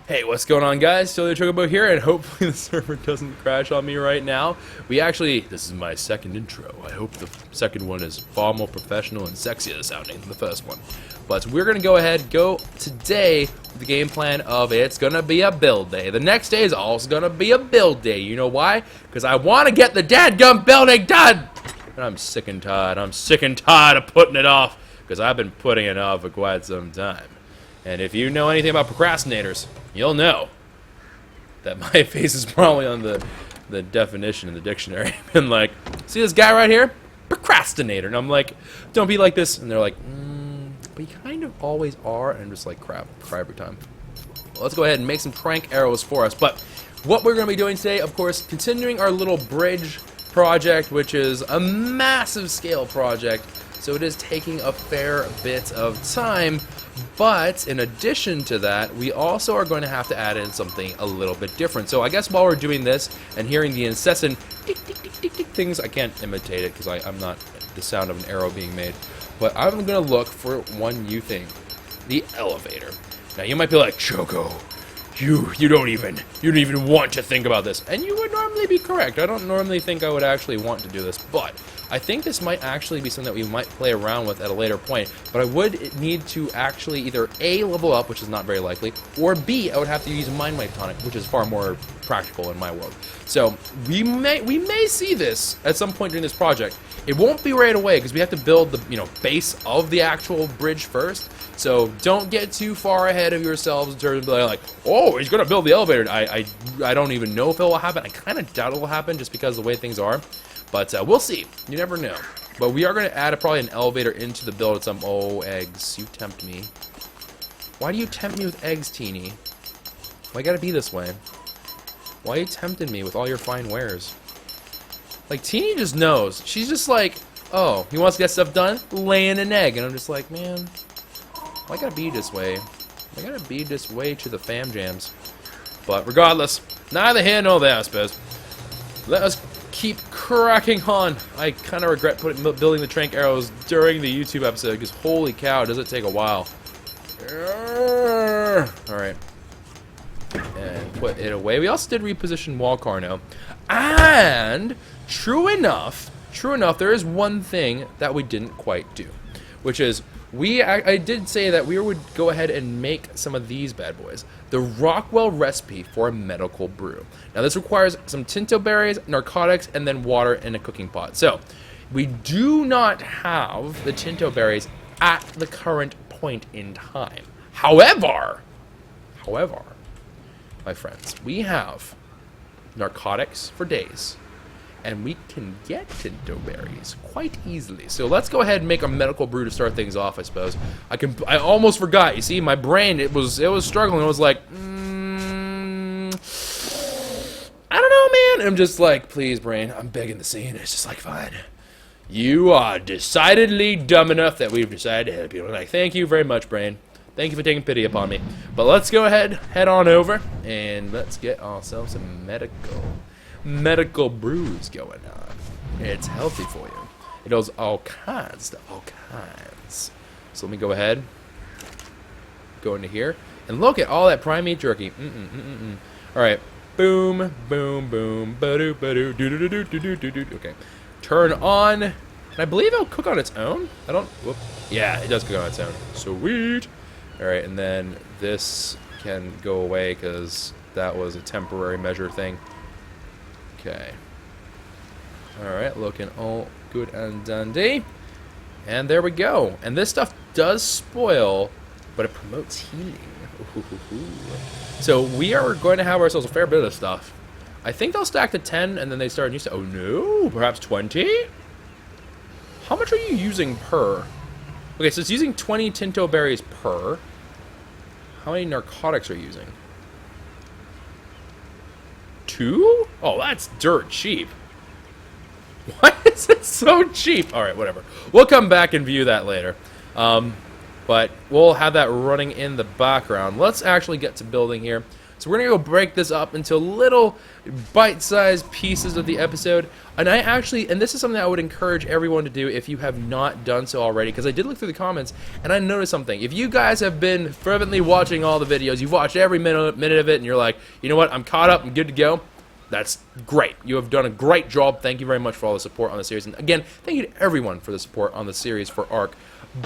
Hey, what's going on, guys? Still the Chocobo here, and hopefully the server doesn't crash on me right now. This is my second intro. I hope the second one is far more professional and sexier sounding than the first one. But we're going to go today with the game plan of it's going to be a build day. The next day is also going to be a build day. You know why? Because I want to get the dadgum building done! And I'm sick and tired. I'm sick and tired of putting it off, because I've been putting it off for quite some time. And if you know anything about procrastinators, you'll know that my face is probably on the definition in the dictionary. And like, see this guy right here? Procrastinator. And I'm like, don't be like this. And they're like, but you kind of always are. And I'm just like, crap, cry every time. Well, let's go ahead and make some trank arrows for us. But what we're going to be doing today, of course, continuing our little bridge project, which is a massive scale project. So it is taking a fair bit of time. But in addition to that, we also are going to have to add in something a little bit different. So I guess while we're doing this and hearing the incessant tick, tick, tick, tick, tick things, I can't imitate it because I'm not the sound of an arrow being made. But I'm going to look for one new thing, the elevator. Now you might be like, Choco, you don't even want to think about this. And you would normally be correct. I don't normally think I would actually want to do this, but I think this might actually be something that we might play around with at a later point, but I would need to actually either A, level up, which is not very likely, or B, I would have to use Mind Wipe Tonic, which is far more practical in my world. So we may see this at some point during this project. It won't be right away because we have to build the base of the actual bridge first. So don't get too far ahead of yourselves in terms of like, oh, he's gonna build the elevator. I don't even know if it will happen. I kind of doubt it will happen just because of the way things are. But we'll see. You never know. But we are going to add probably an elevator into the build at some... Oh, eggs. You tempt me. Why do you tempt me with eggs, Teeny? Why gotta be this way? Why are you tempting me with all your fine wares? Like, Teeny just knows. She's just like, oh, he wants to get stuff done? Laying an egg. And I'm just like, man, why gotta be this way? Why gotta be this way to the fam jams? But regardless, neither here nor there, I suppose. Let us keep cracking on. I kind of regret building the trank arrows during the YouTube episode because holy cow, does it take a while. Alright. And put it away. We also did reposition wall Carno. And true enough, there is one thing that we didn't quite do. Which is, I did say that we would go ahead and make some of these bad boys. The Rockwell recipe for a medical brew. Now this requires some tinto berries, narcotics, and then water in a cooking pot. So, we do not have the tinto berries at the current point in time. However, my friends, we have narcotics for days. And we can get tinto berries quite easily. So let's go ahead and make a medical brew to start things off, I suppose. I almost forgot. You see, my brain, it was struggling. It was like, I don't know, man. I'm just like, please, brain, I'm begging the scene. It's just like, fine. You are decidedly dumb enough that we've decided to help you. Like, thank you very much, brain. Thank you for taking pity upon me. But let's go ahead, head on over, and let's get ourselves some medical brews going on. It's healthy for you. It does all kinds to all kinds. So let me go ahead, go into here, and look at all that prime meat jerky. All right, boom, boom, boom, ba-doo, ba-doo, do-do-do-do-do-do-do-do. Okay, turn on, and I believe it'll cook on its own. Whoop. Yeah, it does cook on its own. Sweet. All right, and then this can go away because that was a temporary measure thing. Okay. Alright, looking all good and dandy. And there we go. And this stuff does spoil, but it promotes healing. Ooh. So we are going to have ourselves a fair bit of stuff. I think they'll stack to 10 and then they start using... Oh no, perhaps 20? How much are you using per? Okay, so it's using 20 tinto berries per. How many narcotics are you using? 2? Oh, that's dirt cheap. Why is it so cheap? Alright, whatever. We'll come back and view that later. But we'll have that running in the background. Let's actually get to building here. So So we're going to go break this up into little bite-sized pieces of the episode. And and this is something I would encourage everyone to do if you have not done so already, because I did look through the comments and I noticed something. If you guys have been fervently watching all the videos, you've watched every minute of it, and you're like, you know what, I'm caught up, I'm good to go. That's great. You have done a great job. Thank you very much for all the support on the series. And again, thank you to everyone for the support on the series for ARK.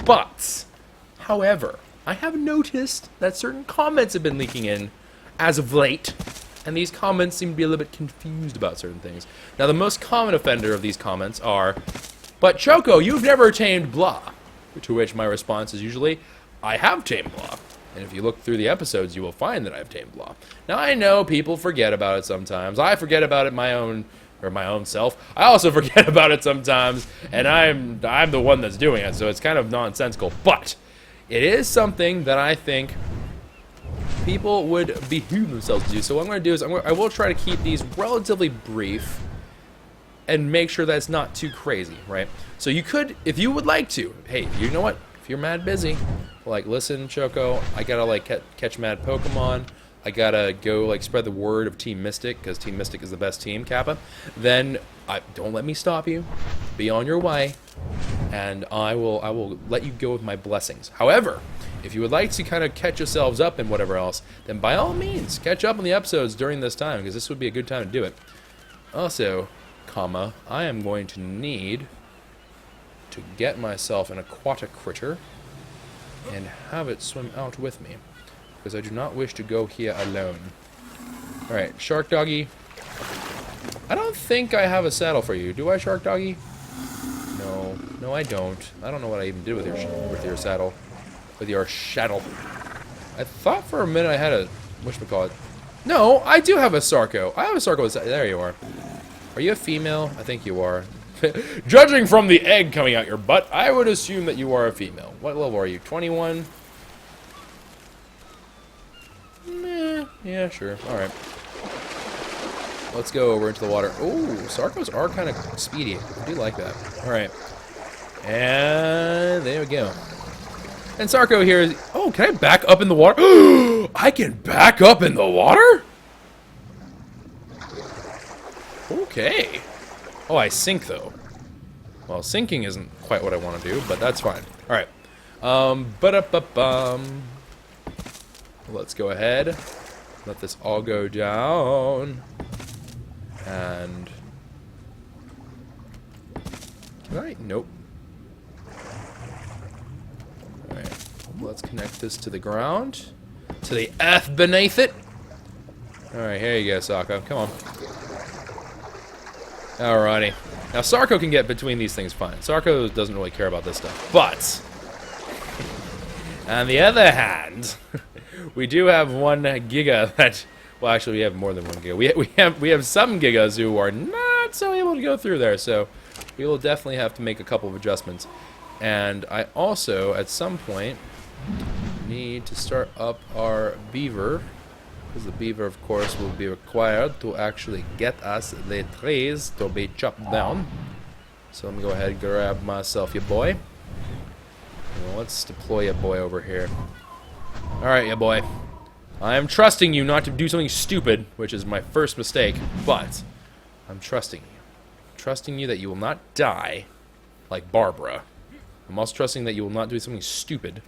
But, however, I have noticed that certain comments have been leaking in as of late, and these comments seem to be a little bit confused about certain things. Now, the most common offender of these comments are, but Choco, you've never tamed blah. To which my response is usually, I have tamed blah. And if you look through the episodes, you will find that I've tamed blah. Now, I know people forget about it sometimes. I forget about it my own self. I also forget about it sometimes, and I'm the one that's doing it, so it's kind of nonsensical. But it is something that I think people would behoove themselves to do. So what I'm going to do is I will try to keep these relatively brief and make sure that it's not too crazy, right? So you could, if you would like to, hey, you know what? If you're mad busy, like, listen, Choco, I gotta, like, catch mad Pokemon, I gotta go, like, spread the word of Team Mystic, because Team Mystic is the best team, Kappa, then don't let me stop you. Be on your way, and I will let you go with my blessings. However, if you would like to kind of catch yourselves up and whatever else, then by all means, catch up on the episodes during this time, because this would be a good time to do it. Also, I am going to need to get myself an aquatic critter and have it swim out with me, because I do not wish to go here alone. Alright, Shark Doggy. I don't think I have a saddle for you. Do I, Shark Doggy? No, I don't. I don't know what I even did with your saddle. With your shaddle. I thought for a minute I had a... whatchamacallit. No, I do have a Sarco. I have a Sarco. There you are. Are you a female? I think you are. Judging from the egg coming out your butt, I would assume that you are a female. What level are you? 21? Meh. Yeah, sure. Alright. Let's go over into the water. Oh, Sarcos are kind of speedy. I do like that. Alright. And there we go. And Sarco here is... oh, can I back up in the water? I can back up in the water? Okay. Oh, I sink, though. Well, sinking isn't quite what I want to do, but that's fine. Alright. Let's go ahead. Let this all go down. And... can I? Nope. Alright. Let's connect this to the ground. To the earth beneath it. Alright, here you go, Sarco. Come on. Alrighty. Now, Sarco can get between these things fine. Sarco doesn't really care about this stuff. But, on the other hand, we do have one Giga that... well, actually, we have more than one Giga. We have some Gigas who are not so able to go through there, so we will definitely have to make a couple of adjustments. And I also, at some point, need to start up our Beaver. Because the Beaver, of course, will be required to actually get us the trees to be chopped down. So let me go ahead and grab myself your boy. Well, let's deploy your boy over here. Alright, your boy. I am trusting you not to do something stupid, which is my first mistake, but I'm trusting you. I'm trusting you that you will not die like Barbara. I'm also trusting that you will not do something stupid,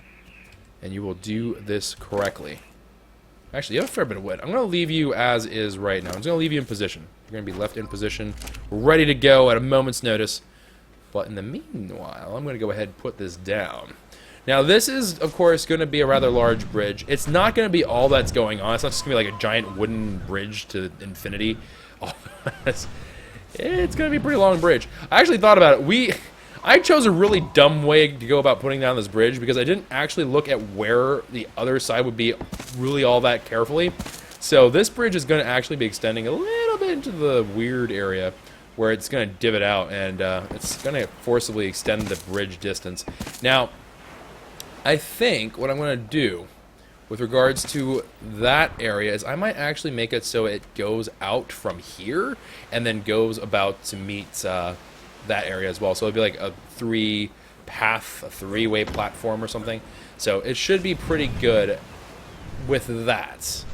and you will do this correctly. Actually, you have a fair bit of wood. I'm going to leave you as is right now. I'm just going to leave you in position. You're going to be left in position, ready to go at a moment's notice. But in the meanwhile, I'm going to go ahead and put this down. Now, this is, of course, going to be a rather large bridge. It's not going to be all that's going on. It's not just going to be like a giant wooden bridge to infinity. Oh, it's going to be a pretty long bridge. I actually thought about it. I chose a really dumb way to go about putting down this bridge because I didn't actually look at where the other side would be really all that carefully. So this bridge is going to actually be extending a little bit into the weird area where it's going to divot out, and it's going to forcibly extend the bridge distance. Now, I think what I'm going to do with regards to that area is I might actually make it so it goes out from here and then goes about to meet... that area as well, so it'll be like a three-way platform or something. So it should be pretty good with that.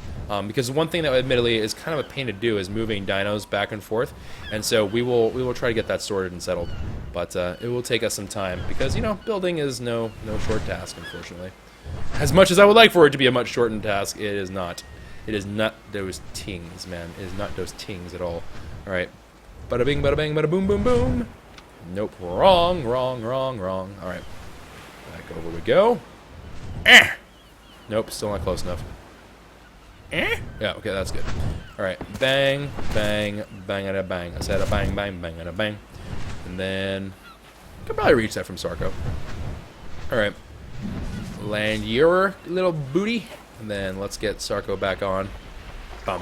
Because one thing that admittedly is kind of a pain to do is moving dinos back and forth, and so we will try to get that sorted and settled. But it will take us some time because, you know, building is no short task, unfortunately. As much as I would like for it to be a much shortened task, it is not. It is not those tings, man. It is not those tings at all. All right. Bada bing, bada bang, bada boom, boom, boom. Nope. Wrong. All right. Back over we go. Nope. Still not close enough. Yeah. Okay. That's good. All right. Bang, bang, bang, and a bang. I said a bang, bang, bang, and a bang. And then I could probably reach that from Sarko. All right. Land your little booty. And then let's get Sarko back on. I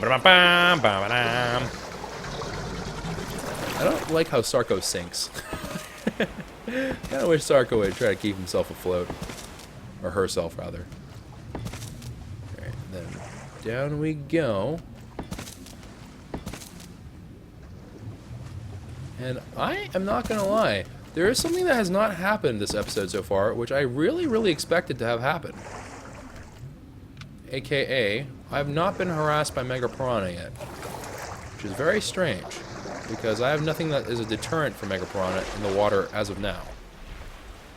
don't like how Sarko sinks. Kind of wish Sarko would try to keep himself afloat. Or herself, rather. Alright, then down we go. And I am not going to lie. There is something that has not happened this episode so far, which I really expected to have happen. AKA, I have not been harassed by Mega Piranha yet. Which is very strange, because I have nothing that is a deterrent for Mega Piranha in the water as of now.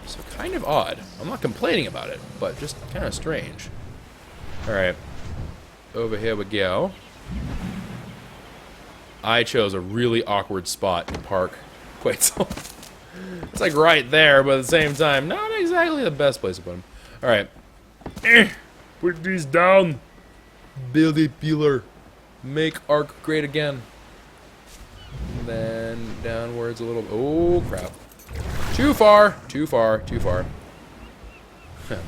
So kind of odd. I'm not complaining about it, but just kind of strange. Alright. Over here we go. I chose a really awkward spot to park Kwehs. It's like right there, but at the same time, not exactly the best place to put them. Alright. Put these down. Build a peeler. Make ARK great again. And then downwards a little. Oh, crap. Too far.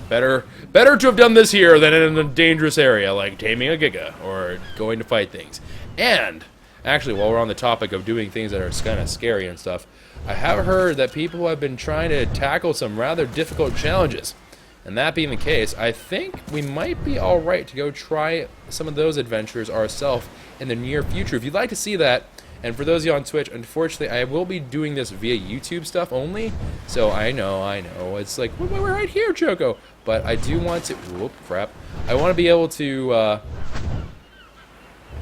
Better to have done this here than in a dangerous area like taming a Giga or going to fight things. And, actually, while we're on the topic of doing things that are kind of scary and stuff, I have heard that people have been trying to tackle some rather difficult challenges. And that being the case, I think we might be alright to go try some of those adventures ourselves in the near future. If you'd like to see that, and for those of you on Twitch, unfortunately, I will be doing this via YouTube stuff only. So I know, it's like, we're right here, Choco. But I do want to, whoop, crap. I want to be able to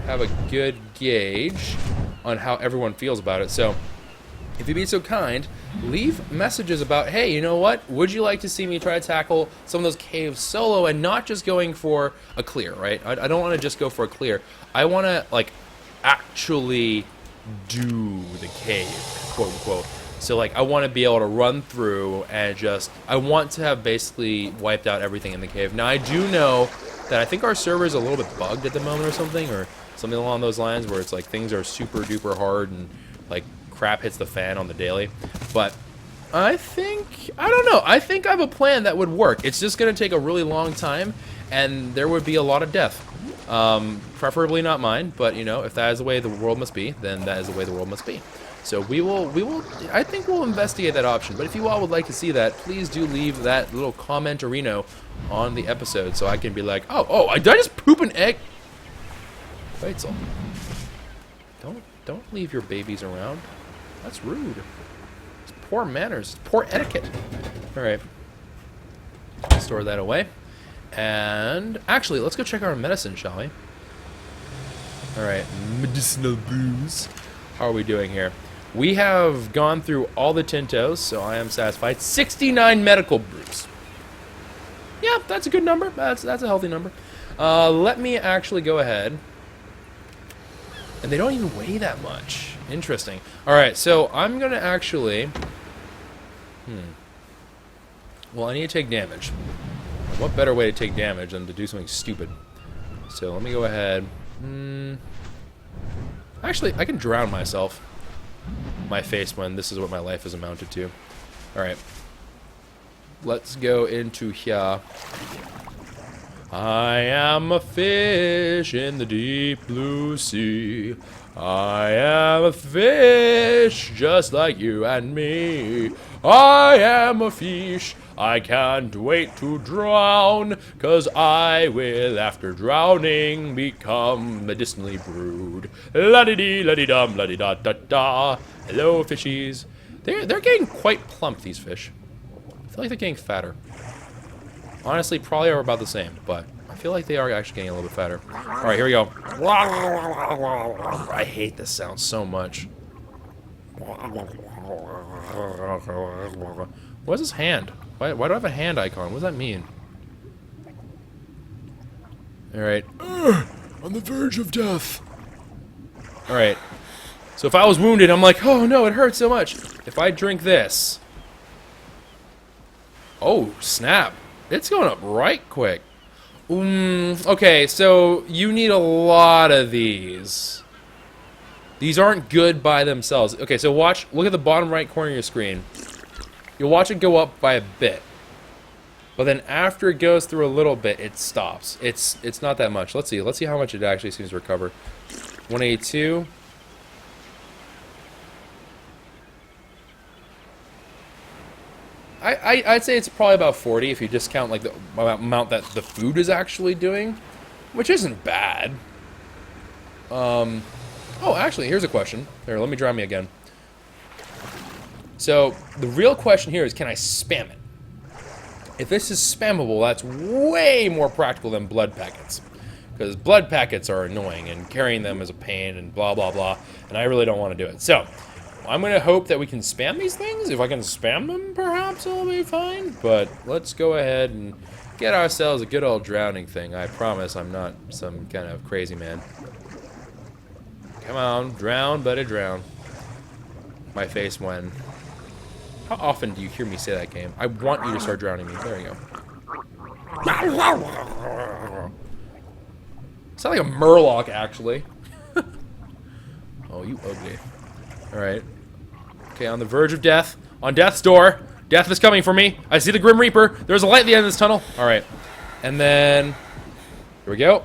have a good gauge on how everyone feels about it. So, if you'd be so kind, leave messages about, hey, you know what? Would you like to see me try to tackle some of those caves solo and not just going for a clear, right? I don't want to just go for a clear. I want to, like, actually do the cave, quote unquote. So, like, I want to be able to run through and just, I want to have basically wiped out everything in the cave. Now, I do know that I think our server is a little bit bugged at the moment or something along those lines where it's like things are super duper hard and, like, crap hits the fan on the daily. But I don't know, I think I have a plan that would work. It's just going to take a really long time, and there would be a lot of death. Preferably not mine, but, you know, if that is the way the world must be, then that is the way the world must be. So we will, I think we'll investigate that option. But if you all would like to see that, please do leave that little comment-orino on the episode so I can be like, oh, did I just poop an egg? Wait, so don't leave your babies around. That's rude. It's poor manners. It's poor etiquette. Alright. Store that away. And actually, let's go check our medicine, shall we? Alright. Medicinal brews. How are we doing here? We have gone through all the Tintos, so I am satisfied. 69 medical brews. Yeah, that's a good number. That's a healthy number. Let me actually go ahead. And they don't even weigh that much. Interesting. Alright, so I'm going to actually... Well, I need to take damage. What better way to take damage than to do something stupid? So let me go ahead. Actually, I can drown myself. My face when this is what my life is amounted to. Alright. Let's go into here. I am a fish in the deep blue sea. I am a fish just like you and me. I am a fish. I can't wait to drown, 'cause I will, after drowning, become medicinally brewed. La-di-dee, la-di-dum, la-di-da-da-da. Hello, fishies. They're getting quite plump, these fish. I feel like they're getting fatter. Honestly, probably are about the same, but I feel like they are actually getting a little bit fatter. Alright, here we go. I hate this sound so much. What's his hand? Why do I have a hand icon? What does that mean? Alright. On the verge of death. Alright. So if I was wounded, I'm like, oh no, it hurts so much. If I drink this... Oh, snap. It's going up right quick. Okay, so you need a lot of these. These aren't good by themselves. Okay, so watch, look at the bottom right corner of your screen. You'll watch it go up by a bit. But then after it goes through a little bit, it stops. It's not that much. Let's see how much it actually seems to recover. 182. I'd say it's probably about 40 if you discount like the amount that the food is actually doing, which isn't bad. Oh, actually, here's a question. Here, let me try me again. So the real question here is, can I spam it? If this is spammable, that's way more practical than blood packets, because blood packets are annoying and carrying them is a pain and blah blah blah, and I really don't want to do it. So I'm going to hope that we can spam these things. If I can spam them, perhaps it'll be fine. But let's go ahead and get ourselves a good old drowning thing. I promise I'm not some kind of crazy man. Come on, drown, buddy, drown. My face when... How often do you hear me say that game? I want you to start drowning me. There you go. Sound like a murloc, actually. Oh, you ugly. Alright. Okay, on the verge of death. On death's door. Death is coming for me. I see the Grim Reaper. There's a light at the end of this tunnel. Alright. And then... Here we go.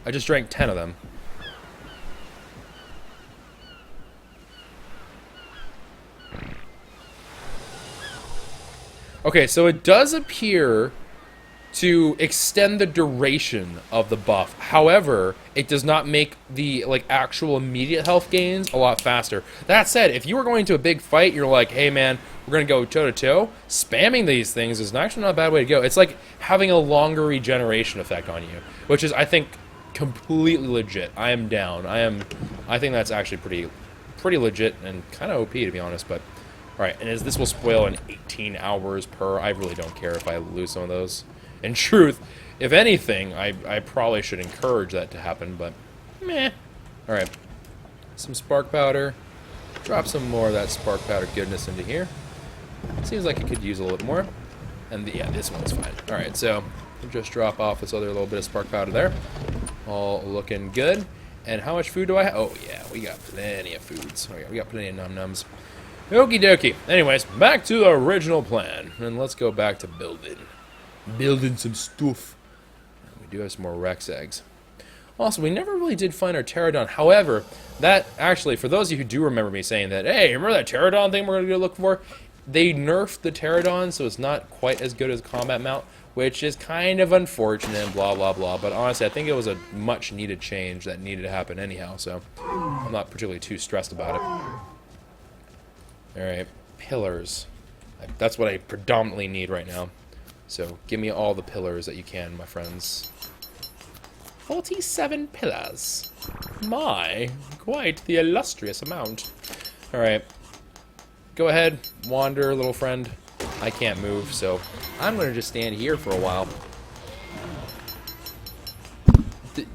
I just drank 10 of them. Okay, so it does appear to extend the duration of the buff. However, it does not make the actual immediate health gains a lot faster. That said, if you were going to a big fight, you're like, hey man, we're gonna go toe to toe, spamming these things is actually not a bad way to go. It's like having a longer regeneration effect on you, which is, I think, completely legit. I am down. I think that's actually pretty legit and kind of OP, to be honest. But alright, and this will spoil in 18 hours per. I really don't care if I lose some of those. In truth, if anything, I probably should encourage that to happen, but meh. Alright. Some spark powder. Drop some more of that spark powder goodness into here. Seems like it could use a little bit more. And yeah, this one's fine. Alright, so we'll just drop off this other little bit of spark powder there. All looking good. And how much food do I have? Oh yeah, we got plenty of foods. Oh yeah, we got plenty of num-nums. Okie dokie. Anyways, back to the original plan. And let's go back to building. Building some stuff. We do have some more Rex eggs. Also, we never really did find our pterodon. However, that actually, for those of you who do remember me saying that, hey, remember that pterodon thing we're going to go look for? They nerfed the pterodon, so it's not quite as good as a combat mount, which is kind of unfortunate and blah, blah, blah. But honestly, I think it was a much needed change that needed to happen anyhow, so I'm not particularly too stressed about it. Alright, pillars. That's what I predominantly need right now. So, give me all the pillars that you can, my friends. 47 pillars. My, quite the illustrious amount. Alright. Go ahead, wander, little friend. I can't move, so I'm going to just stand here for a while.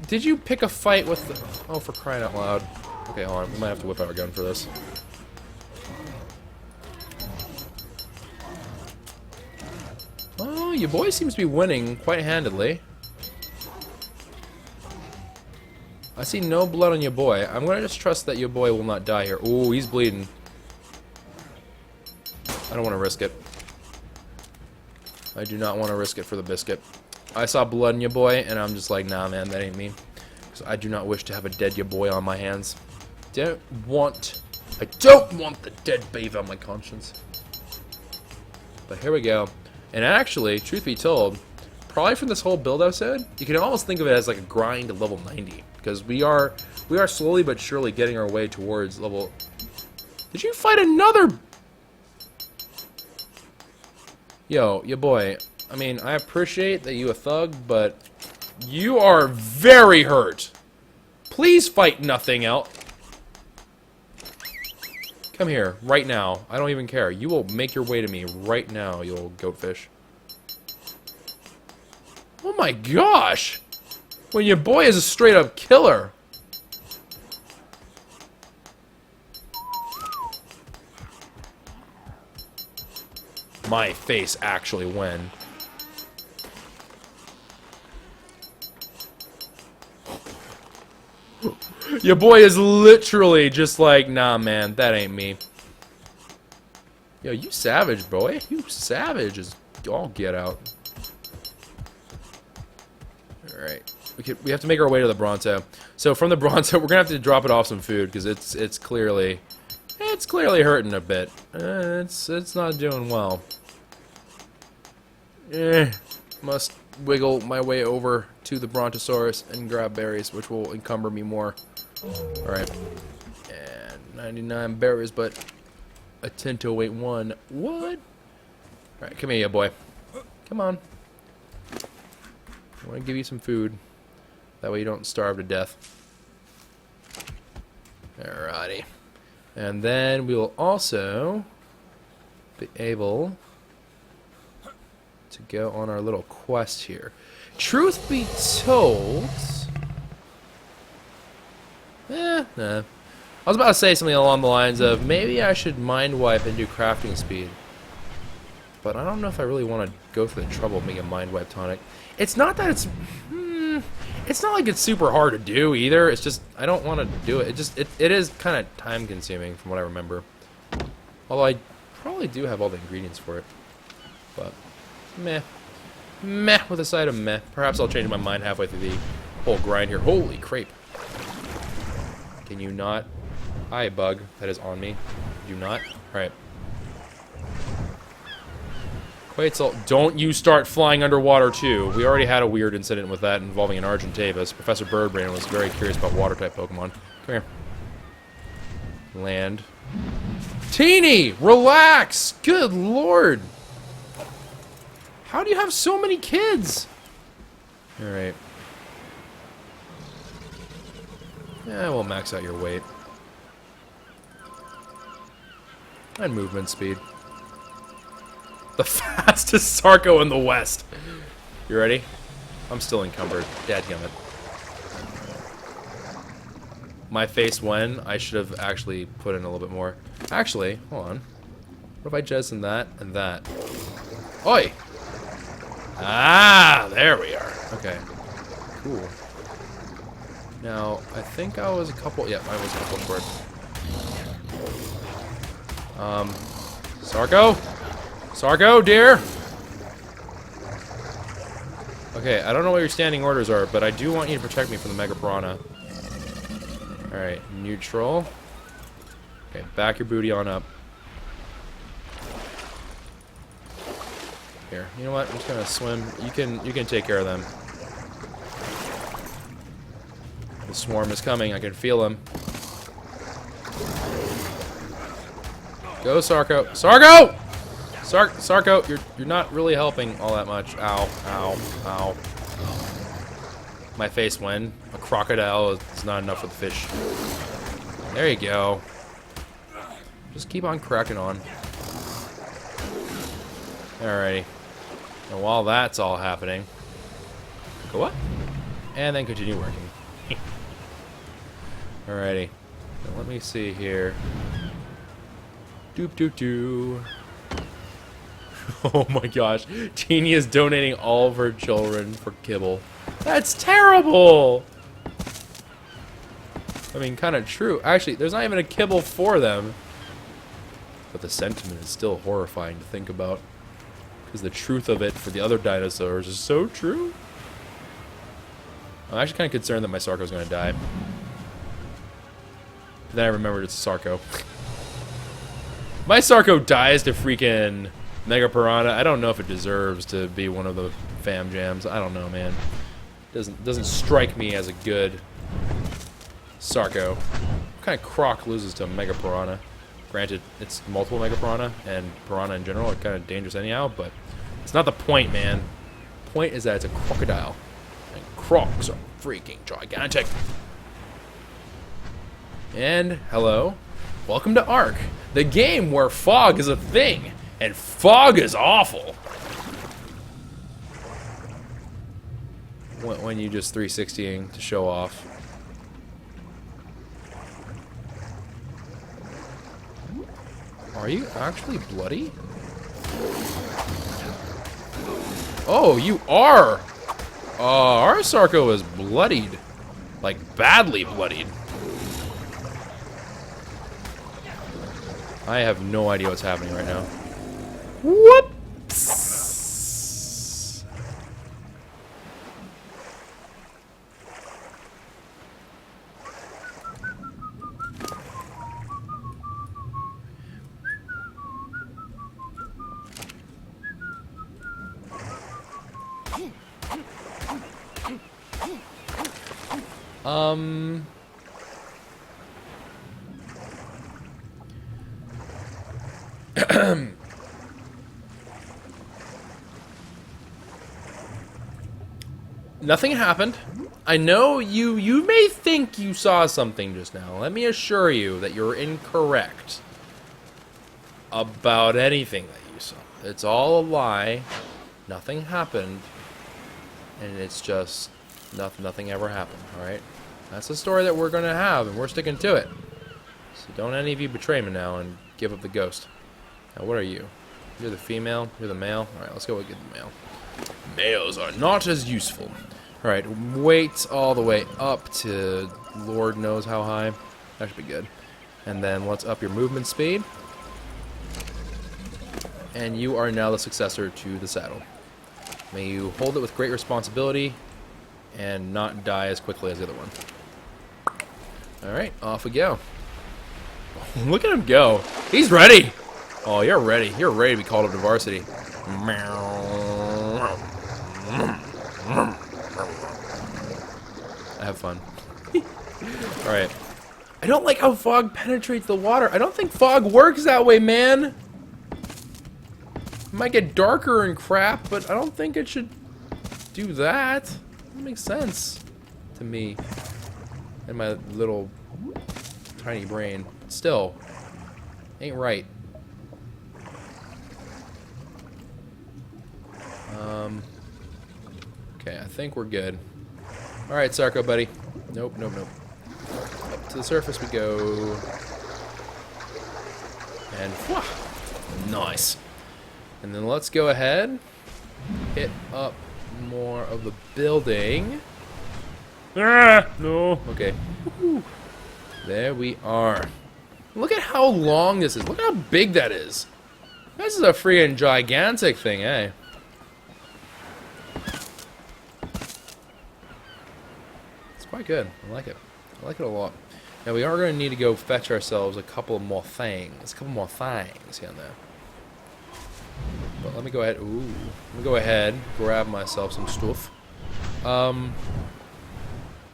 Did you pick a fight with the... Oh, for crying out loud. Okay, hold on. We might have to whip out our gun for this. Oh, your boy seems to be winning quite handedly. I see no blood on your boy. I'm gonna just trust that your boy will not die here. Ooh, he's bleeding. I don't want to risk it. I do not want to risk it for the biscuit. I saw blood in your boy, and I'm just like, nah, man, that ain't me. Because I do not wish to have a dead your boy on my hands. I don't want the dead Beaver on my conscience. But here we go. And actually, truth be told, probably from this whole build episode, you can almost think of it as like a grind to level 90. Because we are slowly but surely getting our way towards level... Did you fight another... Yo, your boy, I mean, I appreciate that you a thug, but you are very hurt. Please fight nothing else. Come here, right now. I don't even care. You will make your way to me right now, you old goatfish. Oh my gosh! When your boy is a straight-up killer. My face actually win. Your boy is literally just like, nah, man, that ain't me. Yo, you savage, boy. You savage as all get out. Alright. We have to make our way to the Bronto. So from the Bronto, we're gonna have to drop it off some food, because it's clearly hurting a bit. It's not doing well. Must wiggle my way over to the Brontosaurus and grab berries, which will encumber me more. Alright. And 99 berries, but a Tinto ain't one. What? Alright, come here, ya boy. Come on. I want to give you some food. That way you don't starve to death. Alrighty. And then we will also be able to go on our little quest here. Truth be told... nah. I was about to say something along the lines of, maybe I should mind wipe and do crafting speed. But I don't know if I really want to go through the trouble of making a mind wipe tonic. It's not that it's... it's not like it's super hard to do either. It's just, I don't want to do it. It is kind of time consuming from what I remember. Although I probably do have all the ingredients for it. But, meh. Meh with a side of meh. Perhaps I'll change my mind halfway through the whole grind here. Holy crepe. Can you not? Hi, bug that is on me. Do not? Alright. Quetzal, don't you start flying underwater too. We already had a weird incident with that involving an Argentavis. Professor Birdbrain was very curious about water-type Pokemon. Come here. Land. Teeny! Relax! Good lord! How do you have so many kids? Alright. Yeah, we'll max out your weight. And movement speed. The fastest Sarco in the West. You ready? I'm still encumbered. Dadgummit. My face when? I should have actually put in a little bit more. Actually, hold on. What if I jettison that and that? Oi! Ah, there we are. Okay. Cool. Now, I think I was a couple... Yeah, I was a couple short. Sarco? Sarco, dear? Okay, I don't know what your standing orders are, but I do want you to protect me from the Mega Piranha. Alright, neutral. Okay, back your booty on up. Here, you know what? I'm just gonna swim. You can take care of them. The swarm is coming. I can feel him. Go, Sarco. Sarco! Sarco, you're not really helping all that much. Ow, ow, ow. My face when a crocodile is not enough for the fish. There you go. Just keep on cracking on. Alrighty. And while that's all happening, go up, and then continue working. Alrighty. Now let me see here. Doop doop doo. Oh my gosh. Teeny is donating all of her children for kibble. That's terrible! I mean, kind of true. Actually, there's not even a kibble for them. But the sentiment is still horrifying to think about. Because the truth of it for the other dinosaurs is so true. I'm actually kind of concerned that my Sarco's going to die. Then I remembered it's a Sarco. My Sarco dies to freaking Mega Piranha. I don't know if it deserves to be one of the fam jams. I don't know, man. Doesn't strike me as a good Sarco. What kind of croc loses to a Mega Piranha? Granted, it's multiple Mega Piranha, and Piranha in general are kind of dangerous anyhow, but It's not the point, man. The point is that it's a crocodile. And crocs are freaking gigantic. And, hello. Welcome to ARK, the game where fog is a thing. And fog is awful. When you just 360ing to show off. Are you actually bloody? Oh, you are! Our Sarko is bloodied. Like, badly bloodied. I have no idea what's happening right now. Whoops! Nothing happened. I know you may think you saw something just now. Let me assure you that you're incorrect about anything that you saw. It's all a lie. Nothing happened. And it's just nothing ever happened, alright? That's the story that we're gonna have, and we're sticking to it. So don't any of you betray me now and give up the ghost. Now, what are you? You're the female, you're the male. Alright, let's go get the male. Males are not as useful. Alright, wait all the way up to Lord knows how high. That should be good. And then let's up your movement speed. And you are now the successor to the saddle. May you hold it with great responsibility and not die as quickly as the other one. Alright, off we go. Look at him go. He's ready. Oh, you're ready. You're ready to be called up to varsity. Have fun. Alright. I don't like how fog penetrates the water. I don't think fog works that way, man. It might get darker and crap, but I don't think it should do that. That makes sense to me. In my little tiny brain. Still. Ain't right. Okay, I think we're good. Alright, Sarko, buddy. Nope. Up to the surface we go. And, whew, nice. And then let's go ahead, hit up more of the building. Ah, no. Okay. Woo-hoo. There we are. Look at how long this is. Look how big that is. This is a freaking gigantic thing, eh? Quite good. I like it. I like it a lot. Now we are going to need to go fetch ourselves a couple more things. A couple more things here and there. But let me go ahead. Ooh. Let me go ahead. Grab myself some stuff.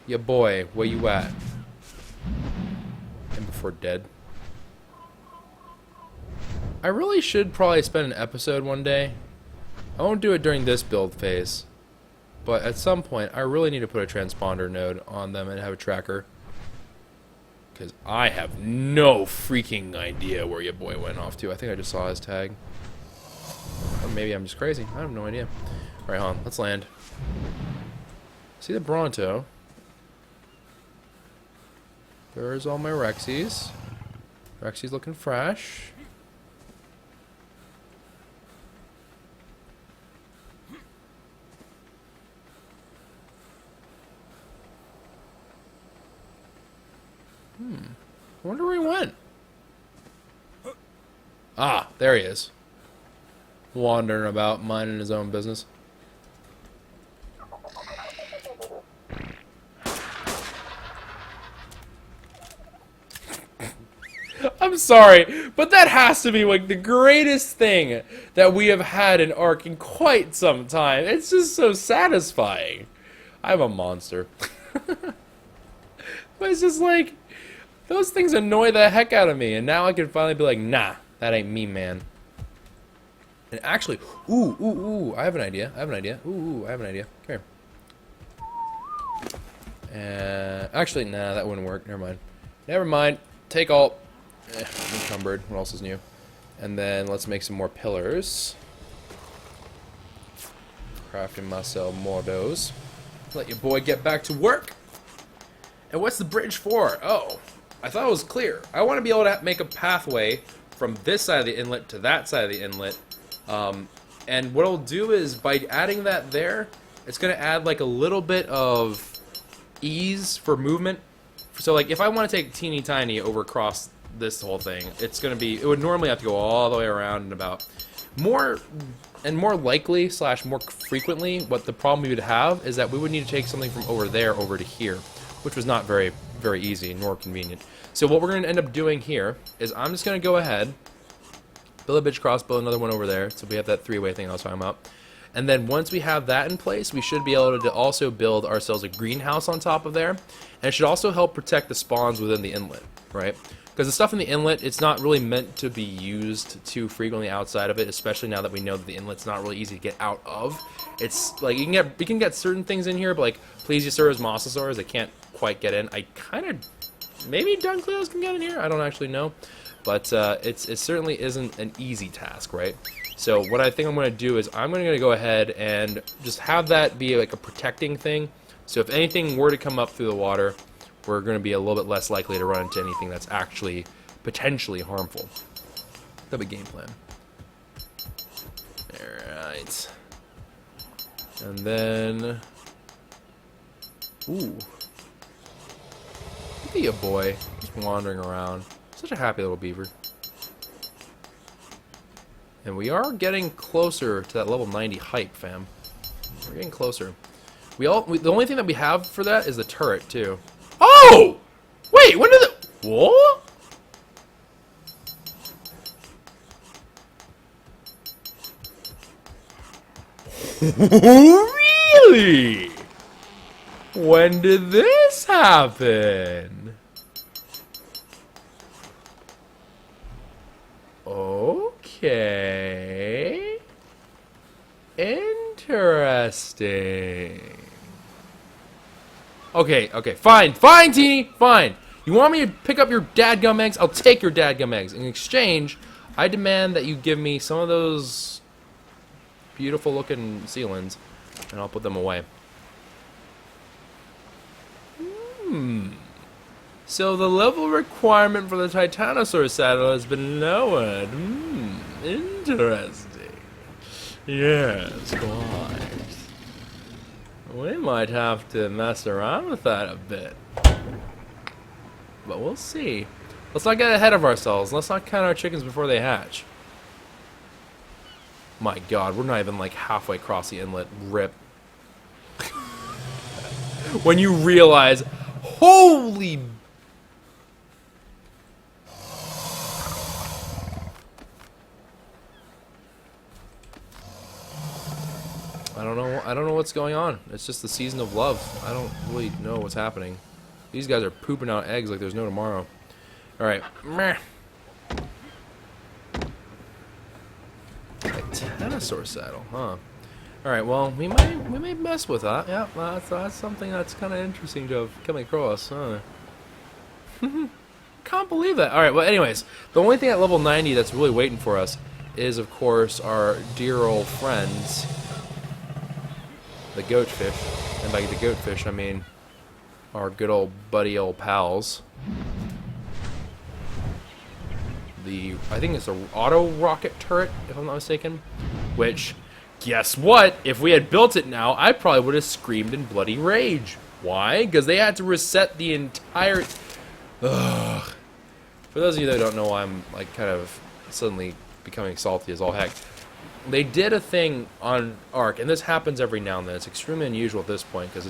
Yeah, boy. Where you at? And before dead. I really should probably spend an episode one day. I won't do it during this build phase. But at some point, I really need to put a transponder node on them and have a tracker. Because I have no freaking idea where your boy went off to. I think I just saw his tag. Or maybe I'm just crazy. I have no idea. Alright, hold on. Let's land. See the Bronto. There's all my Rexies. Rexies looking fresh. I wonder where he went. Ah, there he is. Wandering about, minding his own business. I'm sorry, but that has to be like the greatest thing that we have had in ARK in quite some time. It's just so satisfying. I'm a monster. But it's just like, those things annoy the heck out of me, and now I can finally be like, nah, that ain't me, man. And actually, ooh, I have an idea. I have an idea. Ooh, I have an idea. Come here. Actually, nah, that wouldn't work. Never mind. Never mind. Take all. Encumbered. What else is new? And then let's make some more pillars. Crafting myself more of those. Let your boy get back to work. And what's the bridge for? Oh, I thought it was clear. I want to be able to make a pathway from this side of the inlet to that side of the inlet. And what I'll do is, by adding that there, it's going to add like a little bit of ease for movement. So like if I want to take teeny tiny over across this whole thing, it's going to be, it would normally have to go all the way around and about. More likely / more frequently, what the problem we would have is that we would need to take something from over there over to here, which was not very easy nor convenient. So what we're going to end up doing here is I'm just going to go ahead, build a bitch crossbow, another one over there, so we have that three-way thing I was talking about. And then once we have that in place, we should be able to also build ourselves a greenhouse on top of there. And it should also help protect the spawns within the inlet, right? Because the stuff in the inlet, it's not really meant to be used too frequently outside of it, especially now that we know that the inlet's not really easy to get out of. It's like you can get certain things in here, but like plesiosaurs, mosasaurs, they can't quite get in. I kind of maybe Dunkleos can get in here. I don't actually know, but it certainly isn't an easy task, right? So what I think I'm going to do is I'm going to go ahead and just have that be like a protecting thing. So if anything were to come up through the water, we're going to be a little bit less likely to run into anything that's actually potentially harmful. That'd be game plan. Alright. And then... Ooh. Look at you, boy. Just wandering around. Such a happy little beaver. And we are getting closer to that level 90 hype, fam. We're getting closer. The only thing that we have for that is the turret, too. Oh! Wait, when did the... What? Really? When did this happen? Okay. Interesting. Okay, fine, Teeny, fine. You want me to pick up your dadgum eggs? I'll take your dadgum eggs. In exchange, I demand that you give me some of those beautiful looking ceilings, and I'll put them away. So the level requirement for the Titanosaur saddle has been lowered. Interesting. Yes, quite. We might have to mess around with that a bit. But we'll see. Let's not get ahead of ourselves. Let's not count our chickens before they hatch. My god, we're not even like halfway across the inlet. Rip. When you realize, holy... I don't know what's going on. It's just the season of love. I don't really know what's happening. These guys are pooping out eggs like there's no tomorrow. Alright. Titanosaur saddle, huh? Alright, well, we may mess with that. Yeah, that's something that's kind of interesting to have come across, huh? Can't believe that. Alright, well, anyways, the only thing at level 90 that's really waiting for us is, of course, our dear old friends, the goatfish. And by the goatfish, I mean our good old buddy old pals. I think it's an auto rocket turret, if I'm not mistaken. Which, guess what? If we had built it now, I probably would have screamed in bloody rage. Why? Because they had to reset the entire... Ugh. For those of you that don't know why I'm like kind of suddenly becoming salty as all heck, they did a thing on ARK, and this happens every now and then. It's extremely unusual at this point because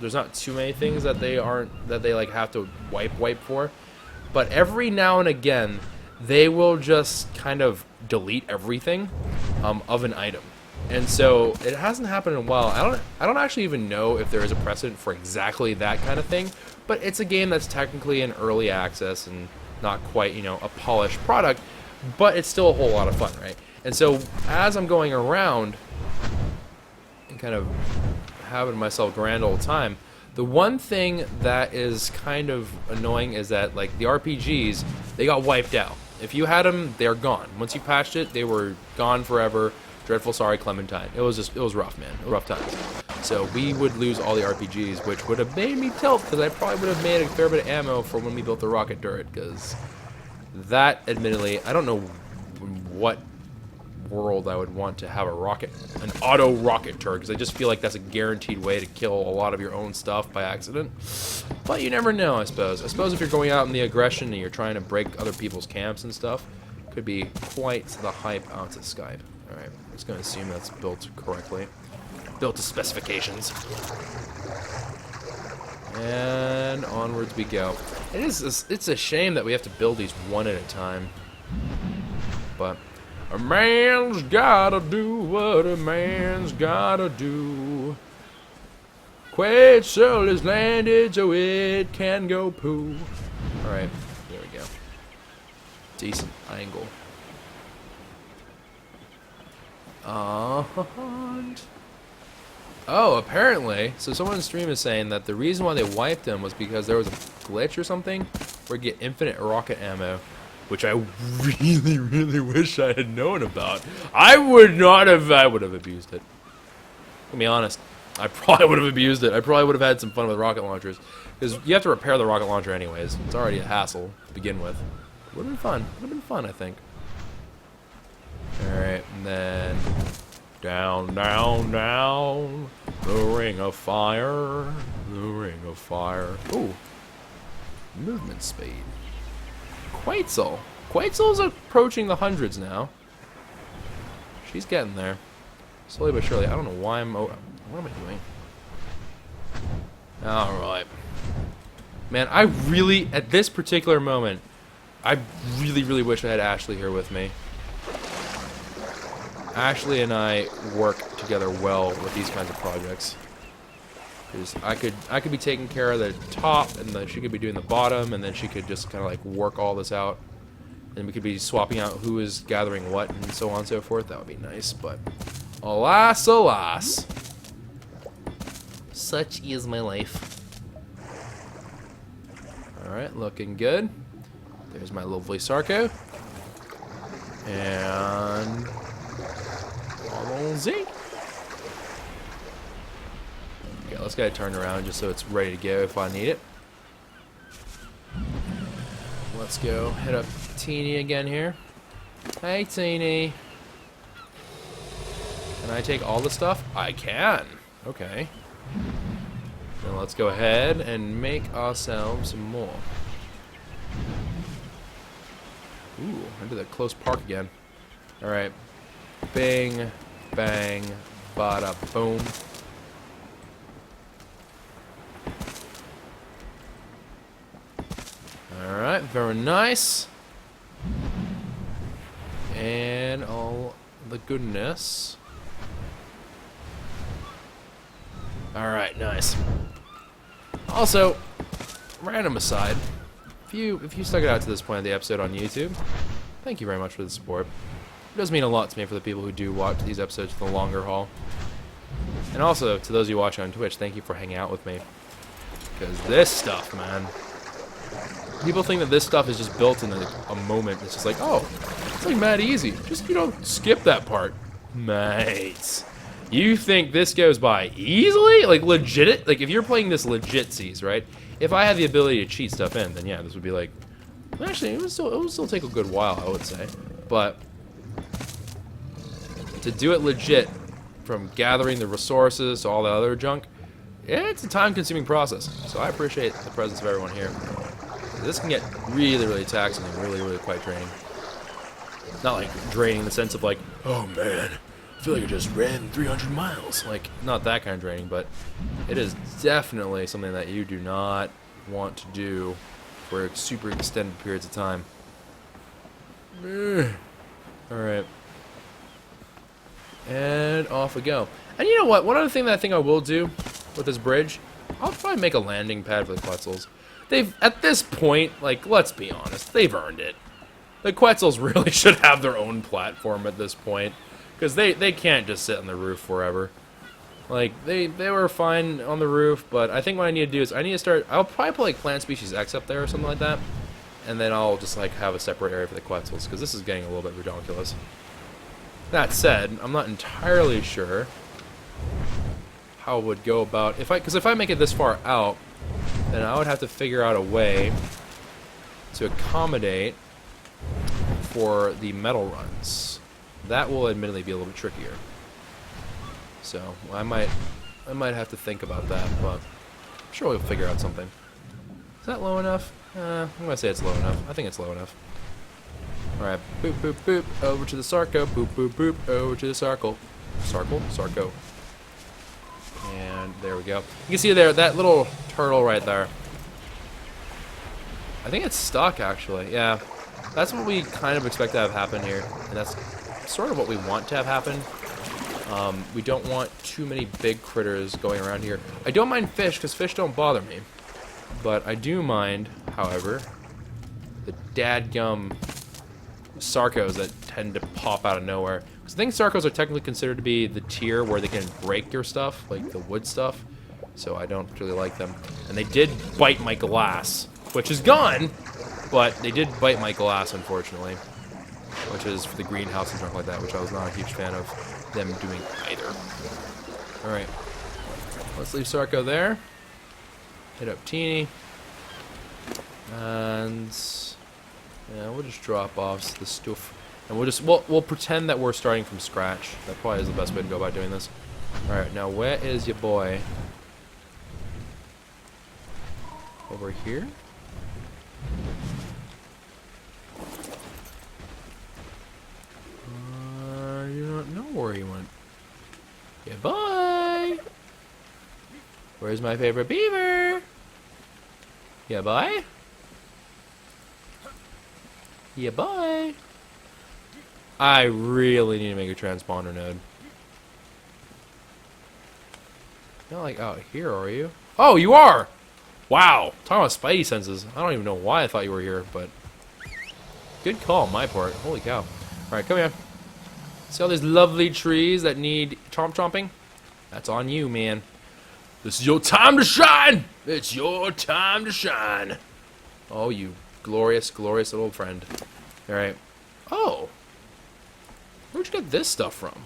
there's not too many things that they like have to wipe for, but every now and again they will just kind of delete everything of an item. And so it hasn't happened in a while. I don't actually even know if there is a precedent for exactly that kind of thing, but it's a game that's technically in early access and not quite, you know, a polished product, but it's still a whole lot of fun, right? And so as I'm going around and kind of having myself grand old time, the one thing that is kind of annoying is that, like, the RPGs, they got wiped out. If you had them, they're gone. Once you patched it, they were gone forever. Dreadful sorry, Clementine. It was rough, man. Rough times. So we would lose all the RPGs, which would have made me tilt, because I probably would have made a fair bit of ammo for when we built the rocket turret, because that, admittedly, I don't know what world I would want to have an auto rocket turret, because I just feel like that's a guaranteed way to kill a lot of your own stuff by accident. But you never know, I suppose. I suppose if you're going out in the aggression and you're trying to break other people's camps and stuff, could be quite the hype out to Skype. Alright, I'm just going to assume that's built correctly. Built to specifications. And onwards we go. It's a shame that we have to build these one at a time. But a man's gotta do what a man's gotta do. Kwehs soul is landed so it can go poo. Alright, there we go. Decent angle. Oh, apparently, so someone in stream is saying that the reason why they wiped him was because there was a glitch or something where you get infinite rocket ammo, which I really, really wish I had known about. I would have abused it. To be honest, I probably would have abused it. I probably would have had some fun with rocket launchers, because you have to repair the rocket launcher anyways. It's already a hassle to begin with. Would have been fun. Would have been fun, I think. Alright, and then down, down, down, the ring of fire, the ring of fire. Ooh, movement speed. Kwehs. Kwehs approaching the hundreds now. She's getting there, slowly but surely. I don't know why what am I doing? All right, man. I really, at this particular moment, I really, really wish I had Ashley here with me. Ashley and I work together well with these kinds of projects. Because I could be taking care of the top, and then she could be doing the bottom, and then she could just kind of like work all this out. And we could be swapping out who is gathering what, and so on and so forth. That would be nice, but alas, alas. Such is my life. Alright, looking good. There's my lovely Sarko. And allons-y. Okay, let's get it turned around just so it's ready to go if I need it. Let's go hit up Teeny again here. Hey, Teeny. Can I take all the stuff? I can. Okay. Then let's go ahead and make ourselves some more. Ooh, into that close park again. Alright. Bing, bang, bada, boom. Alright, very nice. And all the goodness. Alright, nice. Also, random aside, if you stuck it out to this point of the episode on YouTube, thank you very much for the support. It does mean a lot to me for the people who do watch these episodes for the longer haul. And also, to those of you watching on Twitch, thank you for hanging out with me. Because this stuff, man. People think that this stuff is just built in a moment. It's just like, oh, it's like mad easy. Just, skip that part. Mate. You think this goes by easily? Like, legit? Like, if you're playing this legit seas, right? If I had the ability to cheat stuff in, then yeah, this would be like... Actually, it would still take a good while, I would say. But to do it legit, from gathering the resources to all the other junk, it's a time-consuming process. So I appreciate the presence of everyone here. This can get really, really taxing and really, really quite draining. Not like draining in the sense of like, oh man, I feel like I just ran 300 miles. Like, not that kind of draining, but it is definitely something that you do not want to do for super extended periods of time. Alright. And off we go. And you know what? One other thing that I think I will do with this bridge, I'll probably make a landing pad for the Quetzals. They've, at this point, like, let's be honest, they've earned it. The Quetzals really should have their own platform at this point. Because they can't just sit on the roof forever. Like, they were fine on the roof, but I think what I need to do is I need to start... I'll probably put, like, Plant Species X up there or something like that. And then I'll just, like, have a separate area for the Quetzals, because this is getting a little bit ridiculous. That said, I'm not entirely sure how it would go about... Because if I make it this far out, then I would have to figure out a way to accommodate for the metal runs. That will admittedly be a little bit trickier. So I might have to think about that, but I'm sure we'll figure out something. Is that low enough? I'm gonna say it's low enough. I think it's low enough. Alright, boop boop boop, over to the Sarco, boop boop boop, over to the Sarco. Sarco. And there we go. You can see there, that little turtle right there. I think it's stuck, actually. Yeah, that's what we kind of expect to have happen here, and that's sort of what we want to have happen. We don't want too many big critters going around here. I don't mind fish, because fish don't bother me. But I do mind, however, the dadgum Sarcos that tend to pop out of nowhere. Because I think Sarcos are technically considered to be the tier where they can break your stuff, like the wood stuff. So I don't really like them. And they did bite my glass, which is gone, but they did bite my glass, unfortunately. Which is for the greenhouse and stuff like that, which I was not a huge fan of them doing either. Alright. Let's leave Sarco there. Hit up Teeny. And yeah, we'll just drop off the stuff. And we'll pretend that we're starting from scratch. That probably is the best way to go about doing this. Alright, now where is your boy? Over here? You don't know where he went. Yeah, boy! Where's my favorite beaver? Yeah, boy? Yeah, boy? I really need to make a transponder node. You're not like out here, are you? Oh, you are! Wow! Talking about spidey senses. I don't even know why I thought you were here, but... Good call on my part. Holy cow. Alright, come here. See all these lovely trees that need chomping? That's on you, man. This is your time to shine! It's your time to shine! Oh, you glorious, glorious little friend. Alright. Oh! Where'd you get this stuff from?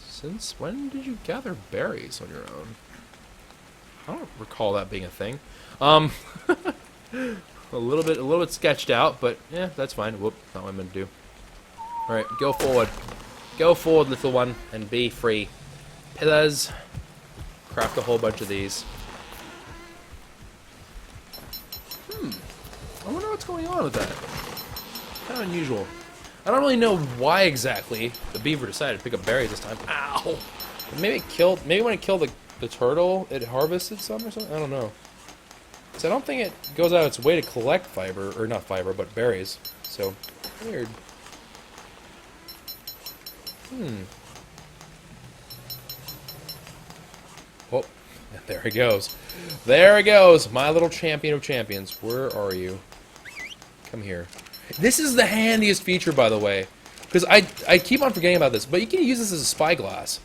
Since when did you gather berries on your own? I don't recall that being a thing. A little bit sketched out, but yeah, that's fine. Whoop, not what I meant to do. Alright, go forward. Go forward, little one, and be free. Pillars. Craft a whole bunch of these. I wonder what's going on with that. Kind of unusual. I don't really know why exactly the beaver decided to pick up berries this time. Ow! Maybe when it killed the turtle, it harvested some or something? I don't know. So I don't think it goes out of its way to collect fiber, or not fiber, but berries. So, weird. Oh, there he goes. There he goes, my little champion of champions. Where are you? Come here. This is the handiest feature, by the way. Because I keep on forgetting about this, but you can use this as a spyglass.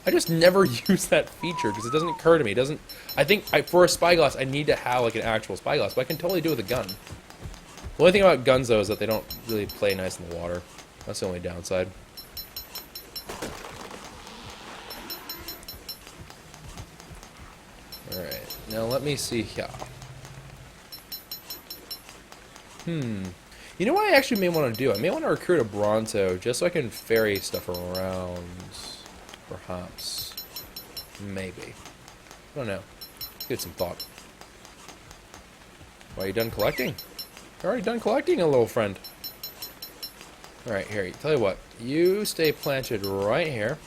I just never use that feature because it doesn't occur to me. It doesn't. I think for a spyglass, I need to have like an actual spyglass, but I can totally do it with a gun. The only thing about guns, though, is that they don't really play nice in the water. That's the only downside. Alright, now let me see here. You know what I actually may want to do? I may want to recruit a Bronto just so I can ferry stuff around. Perhaps. Maybe. I don't know. Give it some thought. Well, are you done collecting? You're already done collecting, a little friend. Alright, here. Tell you what. You stay planted right here.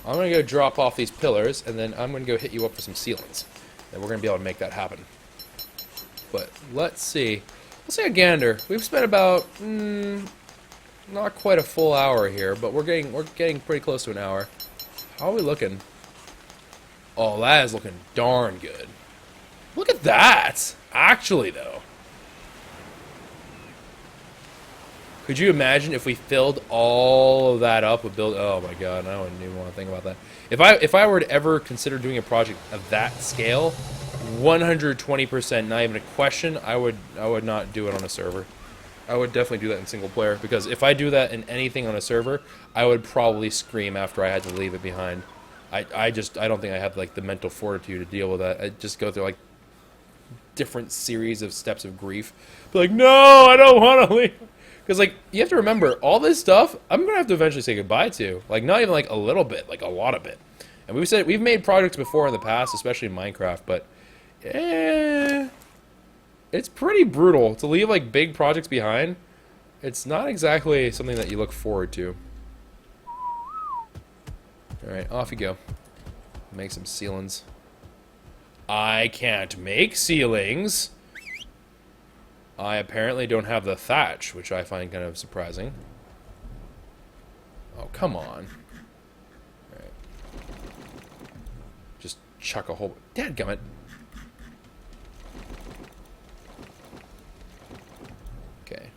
I'm going to go drop off these pillars, and then I'm going to go hit you up for some sealants. And we're going to be able to make that happen. But let's see. Let's say a gander. We've spent about not quite a full hour here, but we're getting pretty close to an hour. How are we looking? Oh, that is looking darn good. Look at that! Actually, though, Could you imagine if we filled all of that up with build? Oh my god, I wouldn't even want to think about that. If I were to ever consider doing a project of that scale, 120%, not even a question, I would not do it on a server. I would definitely do that in single player, because if I do that in anything on a server, I would probably scream after I had to leave it behind. I don't think I have like the mental fortitude to deal with that. I'd just go through like different series of steps of grief. Be like, no, I don't want to leave. Because, like, you have to remember, all this stuff, I'm going to have to eventually say goodbye to. Like, not even, like, a little bit, like, a lot of it. And we've made projects before in the past, especially in Minecraft, but, it's pretty brutal to leave, like, big projects behind. It's not exactly something that you look forward to. Alright, off you go. Make some ceilings. I can't make ceilings. I apparently don't have the thatch, which I find kind of surprising. Oh, come on. Alright. Just chuck a whole... Dadgummit. Okay.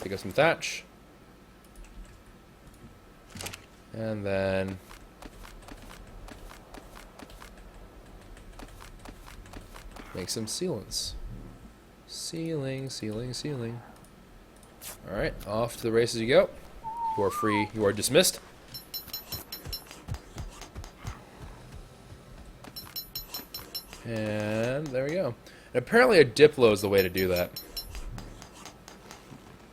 Pick up some thatch. And then... make some sealants. Ceiling, ceiling, ceiling. Alright, off to the races you go. You are free, you are dismissed. And there we go. And apparently a diplo is the way to do that.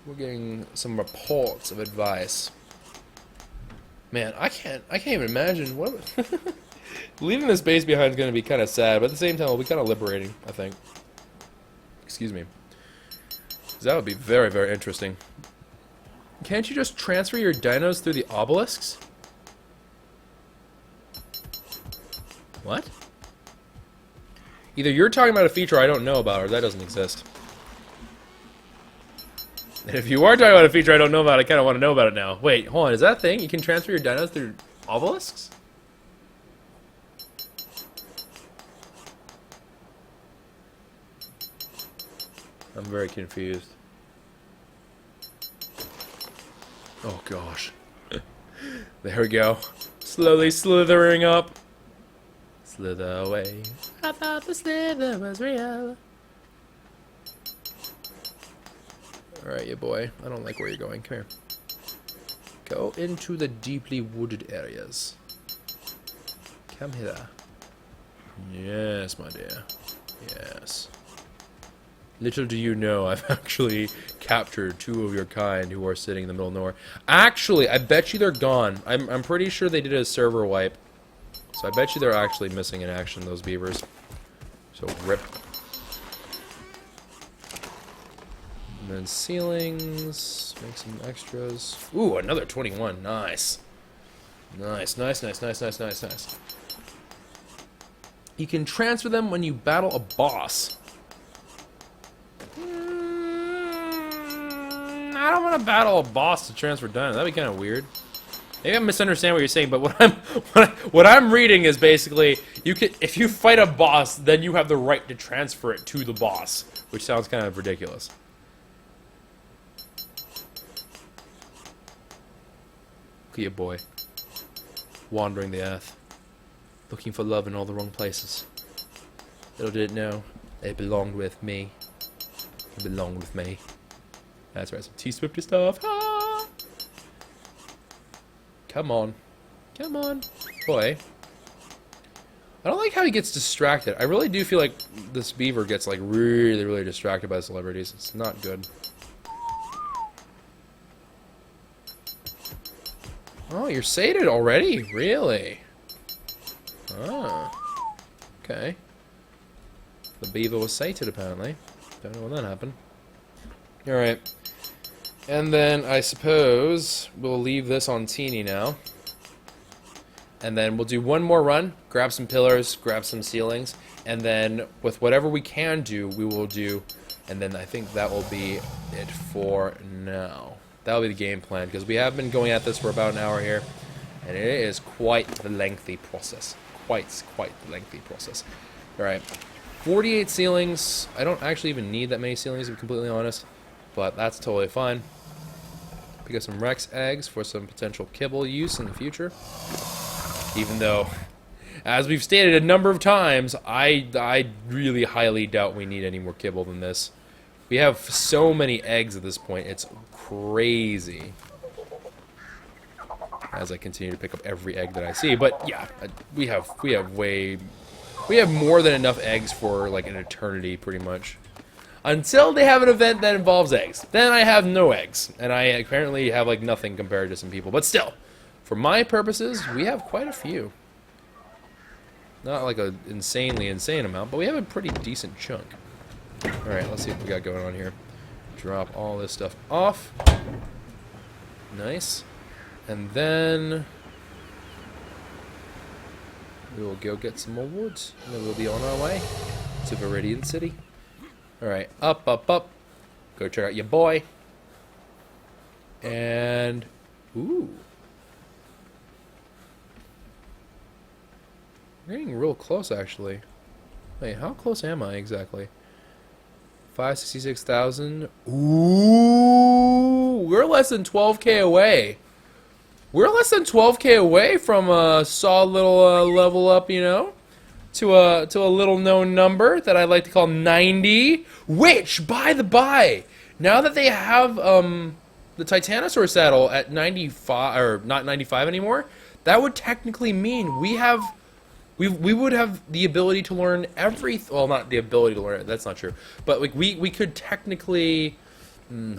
We're getting some reports of advice. Man, I can't even imagine what leaving this base behind is gonna be kinda sad, but at the same time it'll be kinda liberating, I think. Excuse me. That would be very, very interesting. Can't you just transfer your dinos through the obelisks? What? Either you're talking about a feature I don't know about, or that doesn't exist. And if you are talking about a feature I don't know about, I kind of want to know about it now. Wait, hold on, is that a thing? You can transfer your dinos through obelisks? I'm very confused. Oh gosh. There we go. Slowly slithering up. Slither away. I thought the slither was real. Alright, you boy. I don't like where you're going. Come here. Go into the deeply wooded areas. Come here. Yes, my dear. Yes. Little do you know, I've actually captured 2 of your kind who are sitting in the middle of nowhere. Actually, I bet you they're gone. I'm pretty sure they did a server wipe. So I bet you they're actually missing in action, those beavers. So, rip. And then ceilings. Make some extras. Ooh, another 21. Nice. Nice, nice, nice, nice, nice, nice, nice. You can transfer them when you battle a boss. I don't want to battle a boss to transfer dinos. That'd be kind of weird. Maybe I misunderstand what you're saying, but what I'm reading is basically you can, if you fight a boss, then you have the right to transfer it to the boss, which sounds kind of ridiculous. Look at you, boy, wandering the earth, looking for love in all the wrong places. Little did it know, it belonged with me. It belonged with me. That's right, some T-Swifty stuff. Ah! Come on. Come on. Boy. I don't like how he gets distracted. I really do feel like this beaver gets like really, really distracted by celebrities. It's not good. Oh, you're sated already? Really? Ah. Okay. The beaver was sated apparently. Don't know when that happened. Alright. And then I suppose we'll leave this on Teeny now. And then we'll do one more run, grab some pillars, grab some ceilings, and then with whatever we can do, we will do, and then I think that will be it for now. That'll be the game plan, because we have been going at this for about an hour here, and it is quite the lengthy process. Quite the lengthy process. Alright. 48 ceilings. I don't actually even need that many ceilings, to be completely honest. but that's totally fine. Pick up some Rex eggs for some potential kibble use in the future. Even though, as we've stated a number of times, I really highly doubt we need any more kibble than this. We have so many eggs at this point, it's crazy. As I continue to pick up every egg that I see, but yeah, we have more than enough eggs for like an eternity, pretty much. Until they have an event that involves eggs. Then I have no eggs. And I apparently have like nothing compared to some people. But still, for my purposes, we have quite a few. Not like an insanely insane amount, but we have a pretty decent chunk. Alright, let's see what we got going on here. Drop all this stuff off. Nice. And then we will go get some more wood. And then we'll be on our way to Viridian City. Alright, up, up, up. Go check out your boy. And, ooh. We're getting real close, actually. Wait, how close am I exactly? 566,000. Ooh, we're less than 12k away. We're less than 12k away from a solid little level up, you know? To a little known number that I like to call 90, which, by the by, now that they have the Titanosaur saddle at 95, or not 95 anymore, that would technically mean we would have the ability to learn well, not the ability to learn it, that's not true, but like we could technically,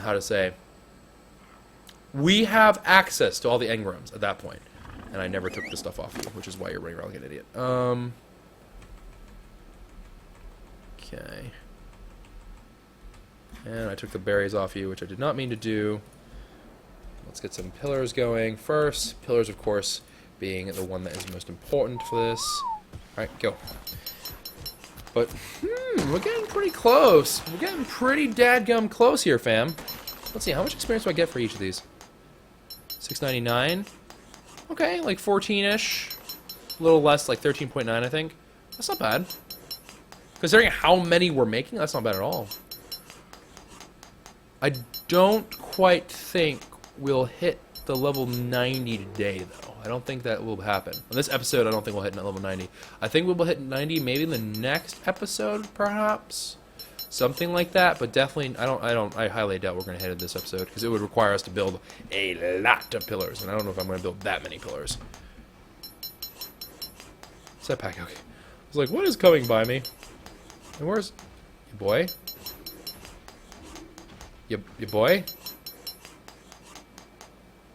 how to say, we have access to all the engrams at that point, and I never took the stuff off you, which is why you're running around like an idiot. Okay. And I took the berries off you, which I did not mean to do. Let's get some pillars going first. Pillars, of course, being the one that is most important for this. Alright, go. But, we're getting pretty close. We're getting pretty dadgum close here, fam. Let's see, how much experience do I get for each of these? 699. Okay, like 14-ish. A little less, like 13.9, I think. That's not bad. Considering how many we're making, that's not bad at all. I don't quite think we'll hit the level 90 today, though. I don't think that will happen. On this episode, I don't think we'll hit level 90. I think we will hit 90 maybe in the next episode, perhaps. Something like that, but definitely, I highly doubt we're going to hit it this episode, because it would require us to build a lot of pillars, and I don't know if I'm going to build that many pillars. Set pack, okay. I was like, what is coming by me? And where's your boy? Your boy?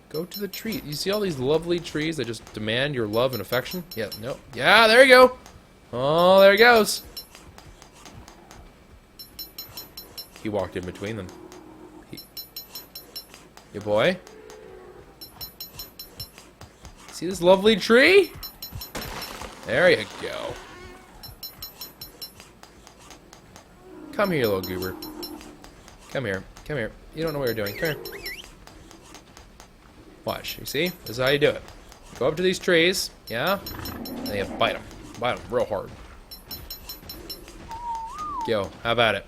Go to the tree. You see all these lovely trees that just demand your love and affection? Yeah, no. Yeah, there you go. Oh, there he goes. He walked in between them. Your boy? See this lovely tree? There you go. Come here, little goober. Come here. Come here. You don't know what you're doing. Come here. Watch. You see? This is how you do it. Go up to these trees. Yeah? And you bite them. Bite them real hard. Go. How about it?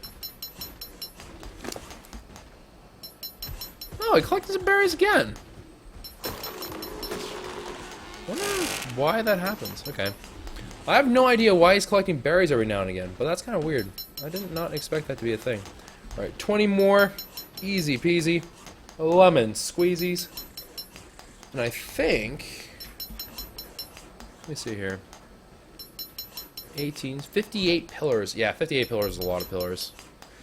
Oh, he collected some berries again. Wonder why that happens. Okay. I have no idea why he's collecting berries every now and again, but that's kind of weird. I did not expect that to be a thing. Alright, 20 more. Easy peasy. Lemon squeezies. And I think... Let me see here. 18, 58 pillars. Yeah, 58 pillars is a lot of pillars.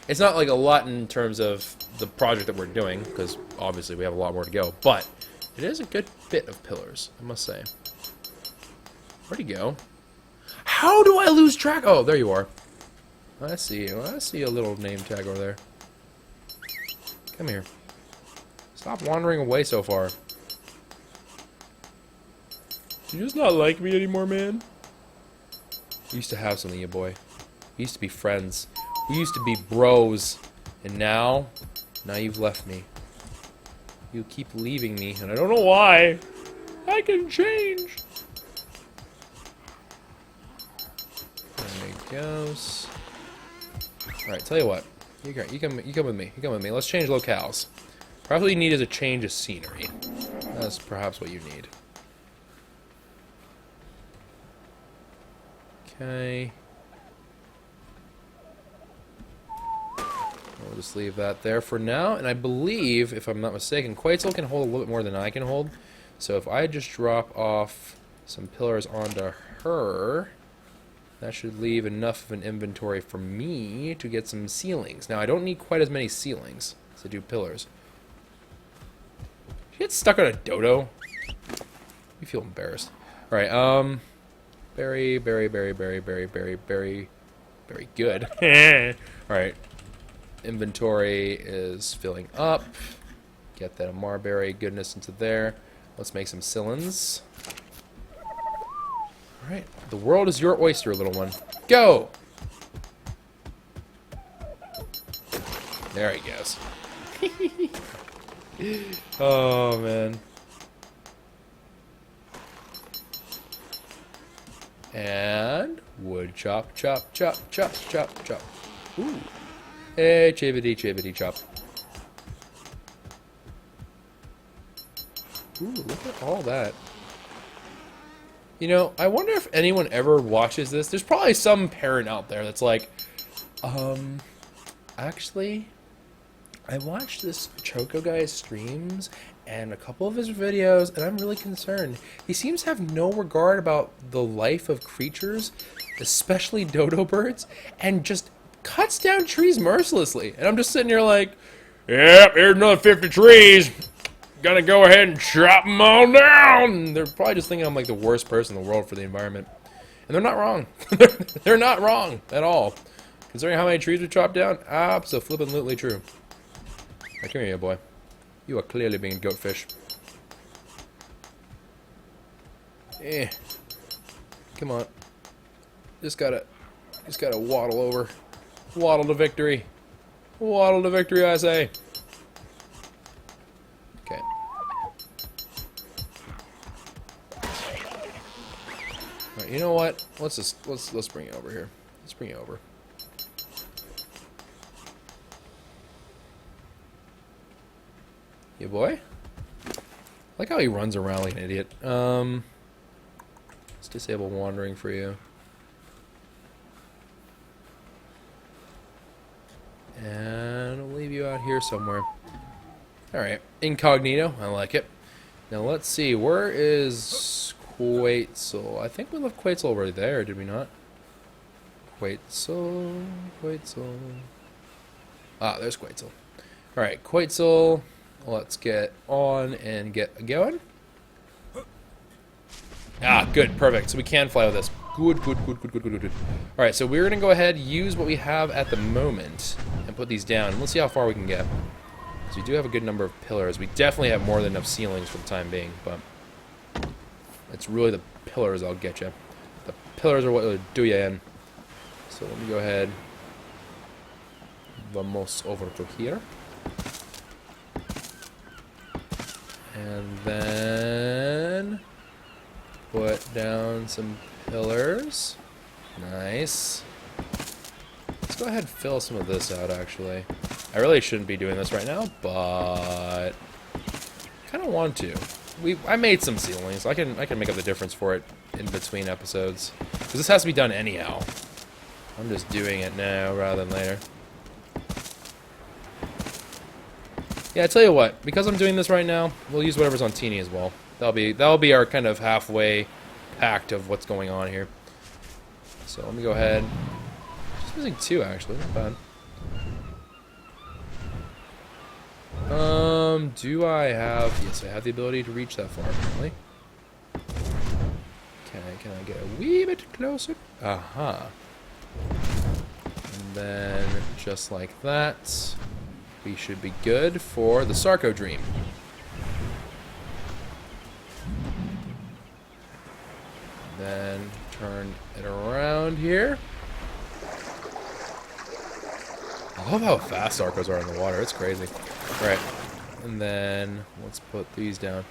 It's not like a lot in terms of the project that we're doing, because obviously we have a lot more to go, but it is a good bit of pillars, I must say. Where'd he go? How do I lose track? Oh, there you are. I see you. I see a little name tag over there. Come here. Stop wandering away so far. You just not like me anymore, man? We used to have something, you boy. We used to be friends. We used to be bros. And now you've left me. You keep leaving me, and I don't know why. I can change. There he goes. Alright, tell you what. You come with me. You come with me. Let's change locales. Perhaps what you need is a change of scenery. That's perhaps what you need. Okay. We'll just leave that there for now. And I believe, if I'm not mistaken, Quetzal can hold a little bit more than I can hold. So if I just drop off some pillars onto her, that should leave enough of an inventory for me to get some ceilings. Now, I don't need quite as many ceilings as I do pillars. Did you get stuck on a dodo? You feel embarrassed. Alright, very good. Alright. Inventory is filling up. Get that marberry goodness into there. Let's make some cylinders. Alright. The world is your oyster, little one. Go! There he goes. Oh, man. And wood chop, chop, chop, chop, chop, chop. Ooh. Hey, chibbity, chibbity, chop. Ooh, look at all that. You know, I wonder if anyone ever watches this. There's probably some parent out there that's like, actually, I watched this Choco guy's streams and a couple of his videos, and I'm really concerned. He seems to have no regard about the life of creatures, especially dodo birds, and just cuts down trees mercilessly. And I'm just sitting here like, yep, here's another 50 trees. Gonna go ahead and chop them all down. And they're probably just thinking I'm like the worst person in the world for the environment. And they're not wrong. They're not wrong at all. Considering how many trees we chopped down, absolutely true. Right, come here, boy. You are clearly being goatfish. Eh. Come on. Just gotta waddle over. Waddle to victory. Waddle to victory, I say. Okay. Alright, you know what? Let's bring it over here. Let's bring it over. Yeah, boy. I like how he runs around like an idiot. Let's disable wandering for you. And I'll leave you out here somewhere. Alright, incognito. I like it. Now let's see, where is Quetzal? I think we left Quetzal over there, did we not? Quetzal. Ah, there's Quetzal. Alright, Quetzal. Let's get on and get going. Ah, good, perfect. So we can fly with this. Good. Alright, so we're going to go ahead, use what we have at the moment, and put these down. And let's see how far we can get. So we do have a good number of pillars. We definitely have more than enough ceilings for the time being, but it's really the pillars that'll get you. The pillars are what will do you in. So let me go ahead. Vamos over to here. And then put down some pillars. Nice. Let's go ahead and fill some of this out, actually. I really shouldn't be doing this right now, but I kind of want to. I made some ceilings. I can make up the difference for it in between episodes. Because this has to be done anyhow. I'm just doing it now rather than later. Yeah, I tell you what, because I'm doing this right now, we'll use whatever's on Teeny as well. That'll be our kind of halfway pact of what's going on here. So let me go ahead. Just using 2 actually, not bad. Do I have? Yes, I have the ability to reach that far apparently. Can I get a wee bit closer? Aha. And then just like that. We should be good for the Sarco Dream. Then turn it around here. I love how fast Sarcos are in the water. It's crazy. Alright. And then let's put these down.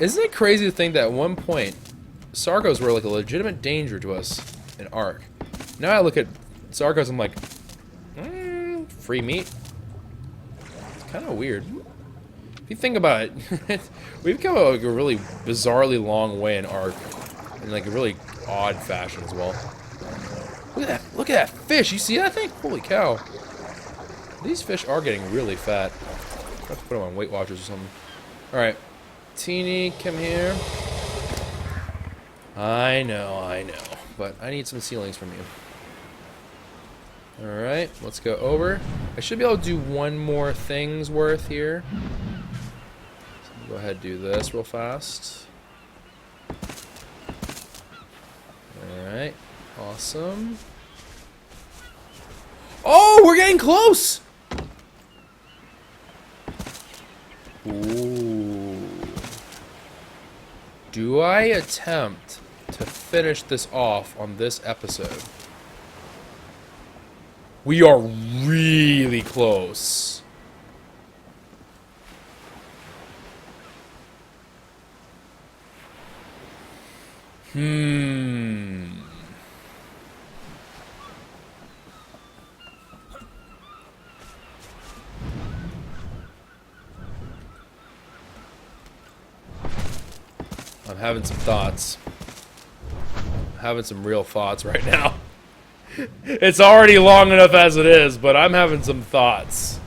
Isn't it crazy to think that at one point Sarcos were like a legitimate danger to us in ARK? Now I look at Sarcos, I'm like, free meat. It's kind of weird. If you think about it, we've come like a really bizarrely long way in ARK. In like a really odd fashion as well. Look at that! Look at that fish! You see that thing? Holy cow! These fish are getting really fat. I have to put them on Weight Watchers or something. All right, Teeny, come here. I know, but I need some ceilings from you. All right, let's go over. I should be able to do one more thing's worth here. So go ahead and do this real fast. Alright, awesome. Oh, we're getting close! Ooh. Do I attempt to finish this off on this episode? We are really close. I'm having some thoughts. I'm having some real thoughts right now. It's already long enough as it is, but I'm having some thoughts.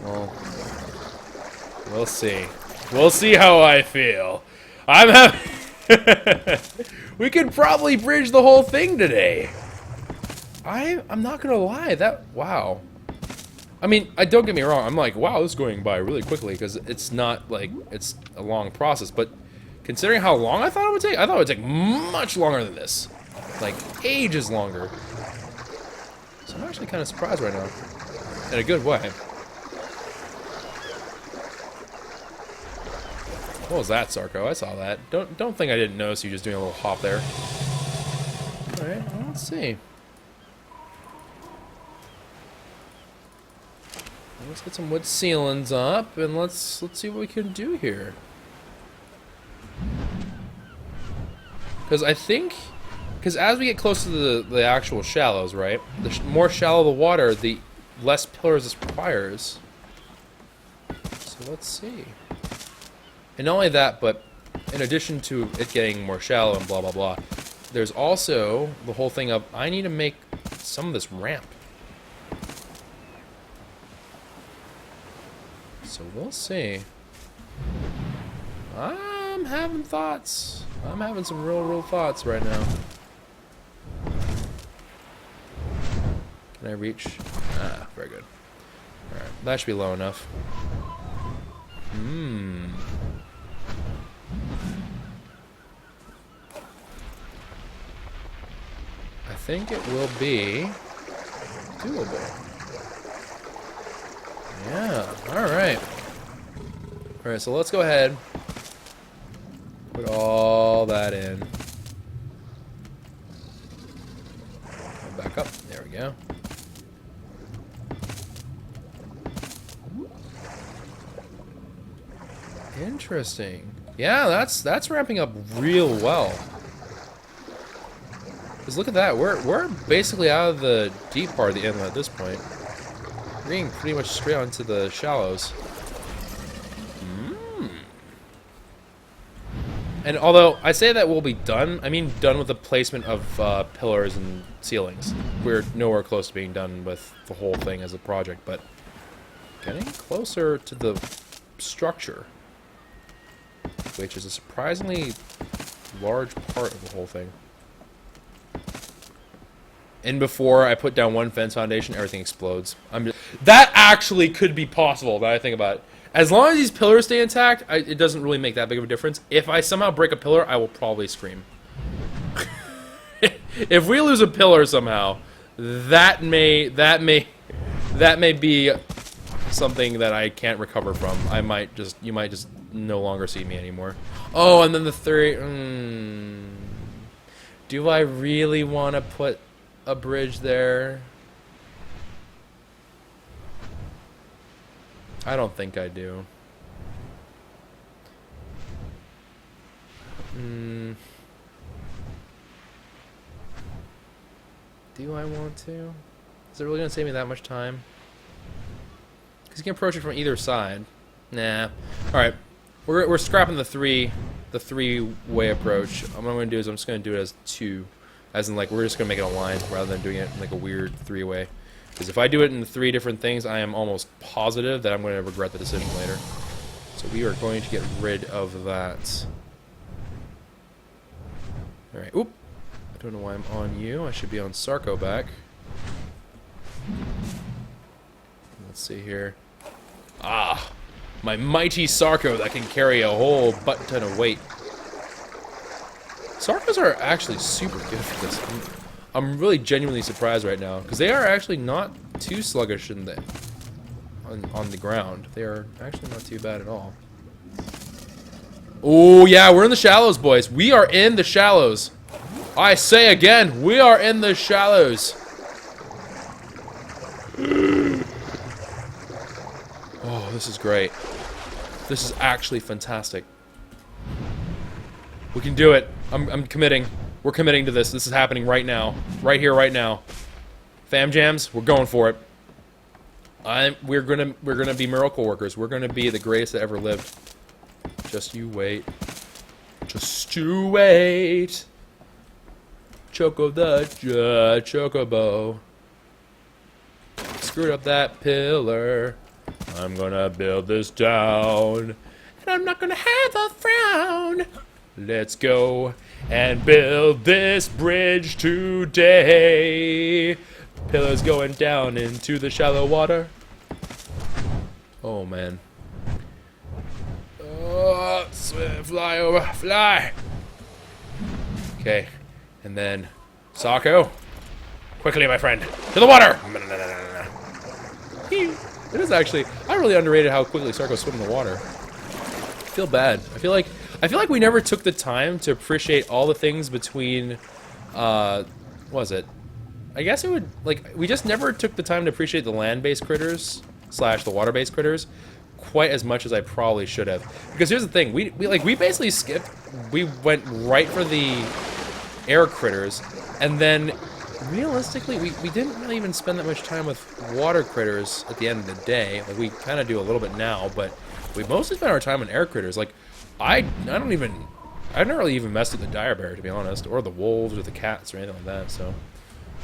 Well, we'll see. We'll see how I feel. I'm having... We could probably bridge the whole thing today. I'm not gonna lie, wow. I mean, don't get me wrong, I'm like, wow, this is going by really quickly, because it's not, like, it's a long process, but considering how long I thought it would take, I thought it would take much longer than this. Like, ages longer. So I'm actually kind of surprised right now. In a good way. What was that, Sarko? I saw that. Don't think I didn't notice you just doing a little hop there. Alright, well, let's see. Let's get some wood ceilings up, and let's see what we can do here. Because I think, as we get close to the actual shallows, right? The more shallow the water, the less pillars this requires. So let's see. And not only that, but in addition to it getting more shallow and blah blah blah, there's also the whole thing of I need to make some of this ramp. So we'll see. I'm having thoughts. I'm having some real thoughts right now. Can I reach? Ah, very good. Alright, that should be low enough. I think it will be doable. Yeah, alright. Alright, so let's go ahead. Put all that in. Back up. There we go. Interesting. Yeah, that's ramping up real well. Because look at that, we're basically out of the deep part of the inlet at this point. We're getting pretty much straight onto the shallows. And although I say that we'll be done, I mean done with the placement of pillars and ceilings. We're nowhere close to being done with the whole thing as a project, but getting closer to the structure, which is a surprisingly large part of the whole thing. And before I put down one fence foundation, everything explodes. That actually could be possible, that I think about it. As long as these pillars stay intact, it doesn't really make that big of a difference. If I somehow break a pillar, I will probably scream. If we lose a pillar somehow, that may be something that I can't recover from. You might just no longer see me anymore. Oh, and then the third. Do I really want to put a bridge there? I don't think I do. Do I want to? Is it really going to save me that much time? Because you can approach it from either side. Nah. Alright. We're scrapping the three-way approach. What I'm going to do is I'm just going to do it as two. As in, like, we're just going to make it a line rather than doing it in, like, a weird three-way. Because if I do it in three different things, I am almost positive that I'm going to regret the decision later. So we are going to get rid of that. Alright. Oop. I don't know why I'm on you. I should be on Sarko back. Let's see here. Ah! My mighty Sarko that can carry a whole butt ton of weight. Sarkos are actually super good for this. I'm really genuinely surprised right now, because they are actually not too sluggish on the ground. They are actually not too bad at all. Oh yeah, we're in the shallows, boys. We are in the shallows. I say again, we are in the shallows. Oh, this is great. This is actually fantastic. We can do it. I'm committing. We're committing to this. This is happening right now. Right here, right now. Fam jams, we're going for it. We're gonna be miracle workers. We're gonna be the greatest that ever lived. Just you wait. Just you wait. Choco the Chocobo. Screwed up that pillar. I'm gonna build this down. And I'm not gonna have a frown. Let's go and build this bridge today. Pillars going down into the shallow water. Oh man. Oh, swim, fly over, fly. Okay. And then, Sarko, quickly, my friend, to the water! It is actually, I really underrated how quickly Sarko swim in the water. I feel bad. I feel like we never took the time to appreciate all the things between, what was it? I guess it would, like, we just never took the time to appreciate the land-based critters, / the water-based critters, quite as much as I probably should have. Because here's the thing, we basically skipped, we went right for the air critters, and then realistically we didn't really even spend that much time with water critters at the end of the day. Like, we kind of do a little bit now, but we mostly spent our time on air critters. Like, I've never really even messed with the dire bear, to be honest, or the wolves or the cats or anything like that, so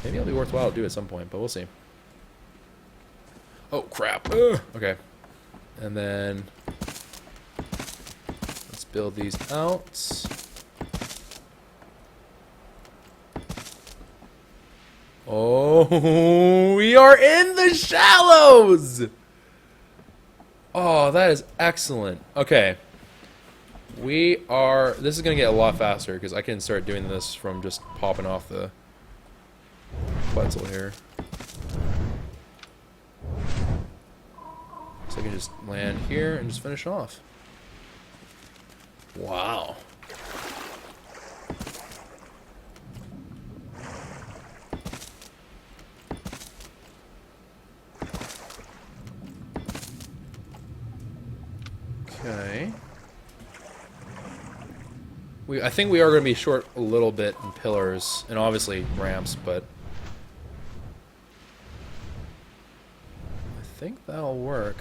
maybe it'll be worthwhile to do at some point, but we'll see. Oh crap. Ugh. Okay, and then let's build these out. Oh, we are in the shallows! Oh, that is excellent. Okay. This is going to get a lot faster, because I can start doing this from just popping off the Quetzal here. So I can just land here and just finish off. Wow. Okay. I think we are going to be short a little bit in pillars, and obviously ramps, but I think that'll work.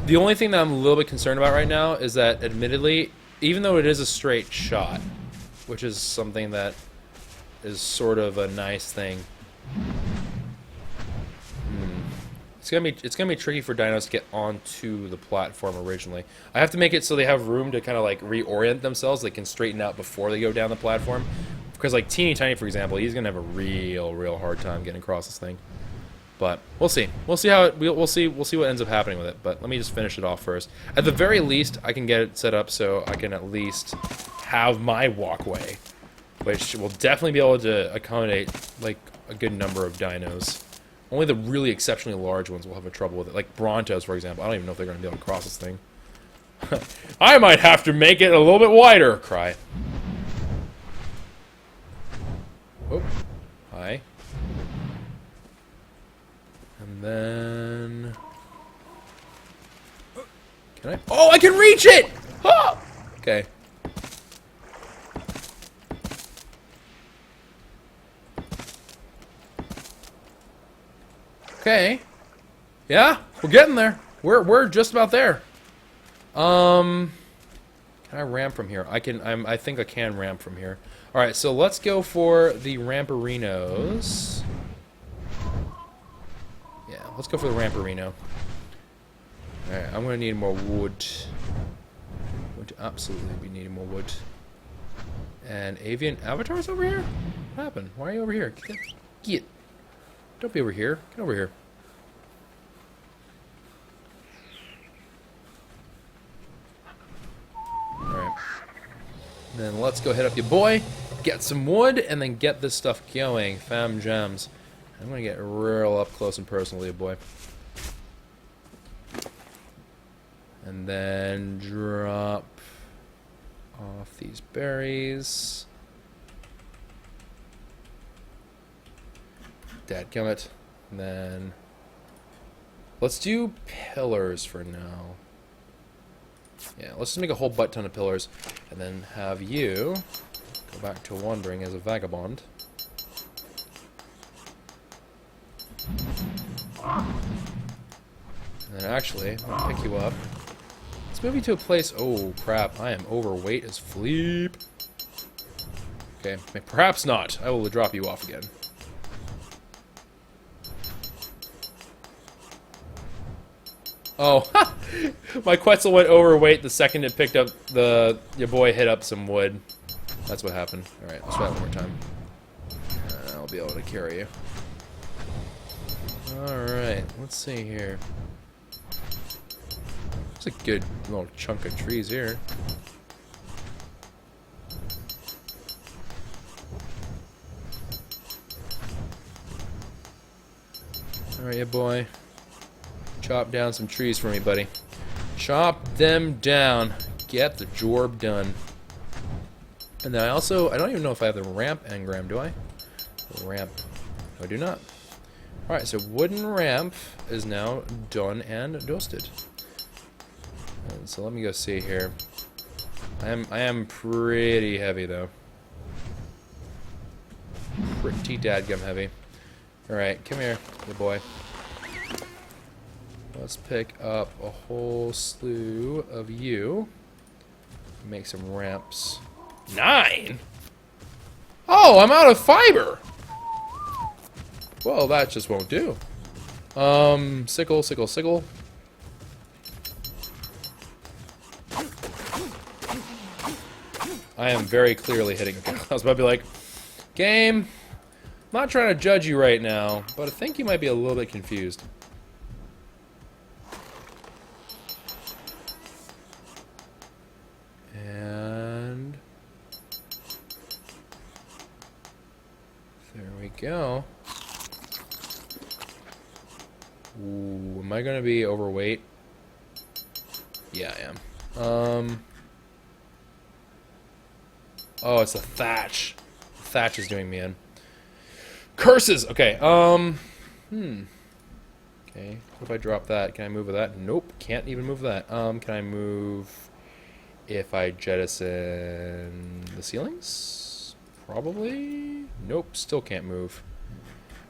The only thing that I'm a little bit concerned about right now is that, admittedly, even though it is a straight shot, which is something that is sort of a nice thing, it's gonna be tricky for dinos to get onto the platform originally. I have to make it so they have room to kind of like reorient themselves. They can straighten out before they go down the platform. Because like Teeny Tiny, for example, he's gonna have a real hard time getting across this thing. But we'll see. We'll see how we'll see what ends up happening with it. But let me just finish it off first. At the very least, I can get it set up so I can at least have my walkway, which will definitely be able to accommodate like a good number of dinos. Only the really exceptionally large ones will have a trouble with it. Like Brontos, for example. I don't even know if they're going to be able to cross this thing. I might have to make it a little bit wider. Cry. Oh. Hi. And then... Can I? Oh, I can reach it! Ah! Okay. Okay. Yeah, we're getting there. We're just about there. Can I ramp from here? I think I can ramp from here. All right, so let's go for the ramparinos. Yeah, let's go for the ramparino. All right, I'm gonna need more wood. I'm going to absolutely be needing more wood. And avian avatars over here? What happened? Why are you over here? Get. Don't be over here. Get over here. Alright. Then let's go hit up your boy, get some wood, and then get this stuff going. Fam jams. I'm gonna get real up close and personal, your boy. And then drop off these berries. Dadgummit. And then let's do pillars for now. Yeah, let's just make a whole butt ton of pillars, and then have you go back to wandering as a vagabond. And then actually, I'll pick you up. Let's move you to a place. Oh crap! I am overweight as fleep. Okay, perhaps not. I will drop you off again. Oh, my Quetzal went overweight the second it picked up your boy hit up some wood. That's what happened. Alright, let's try that one more time. And I'll be able to carry you. Alright, let's see here. There's a good little chunk of trees here. Alright, yeah, boy. Chop down some trees for me, buddy. Chop them down. Get the job done. And then I don't even know if I have the ramp engram, do I? The ramp. No, I do not. Alright, so wooden ramp is now done and dusted. And so let me go see here. I am pretty heavy, though. Pretty dadgum heavy. Alright, come here, good boy. Let's pick up a whole slew of you. Make some ramps. 9? Oh, I'm out of fiber! Well, that just won't do. Sickle, sickle, sickle. I am very clearly hitting. I was about to be like, game, I'm not trying to judge you right now, but I think you might be a little bit confused. And there we go. Ooh, am I gonna be overweight? Yeah, I am. Oh, it's the thatch. The thatch is doing me in. Curses! Okay, Okay, what if I drop that? Can I move with that? Nope, can't even move that. Can I move if I jettison the ceilings? Probably? Nope, still can't move.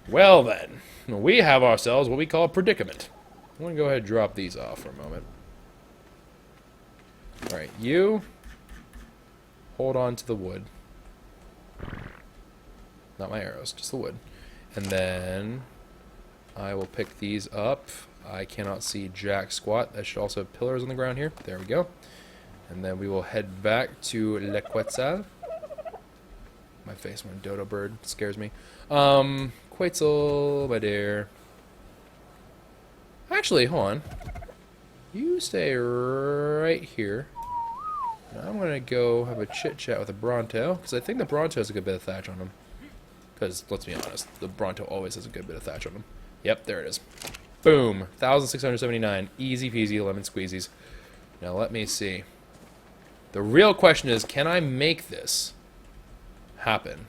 Well then, we have ourselves what we call a predicament. I'm gonna go ahead and drop these off for a moment. Alright, you hold on to the wood. Not my arrows, just the wood. And then I will pick these up. I cannot see jack squat. I should also have pillars on the ground here. There we go. And then we will head back to Le Quetzal. My face when a dodo bird scares me. Quetzal, my dear. Actually, hold on. You stay right here. I'm going to go have a chit-chat with the Bronto, because I think the Bronto has a good bit of thatch on him. Because, let's be honest, the Bronto always has a good bit of thatch on him. Yep, there it is. Boom. 1,679. Easy peasy lemon squeezies. Now, let me see. The real question is, can I make this happen?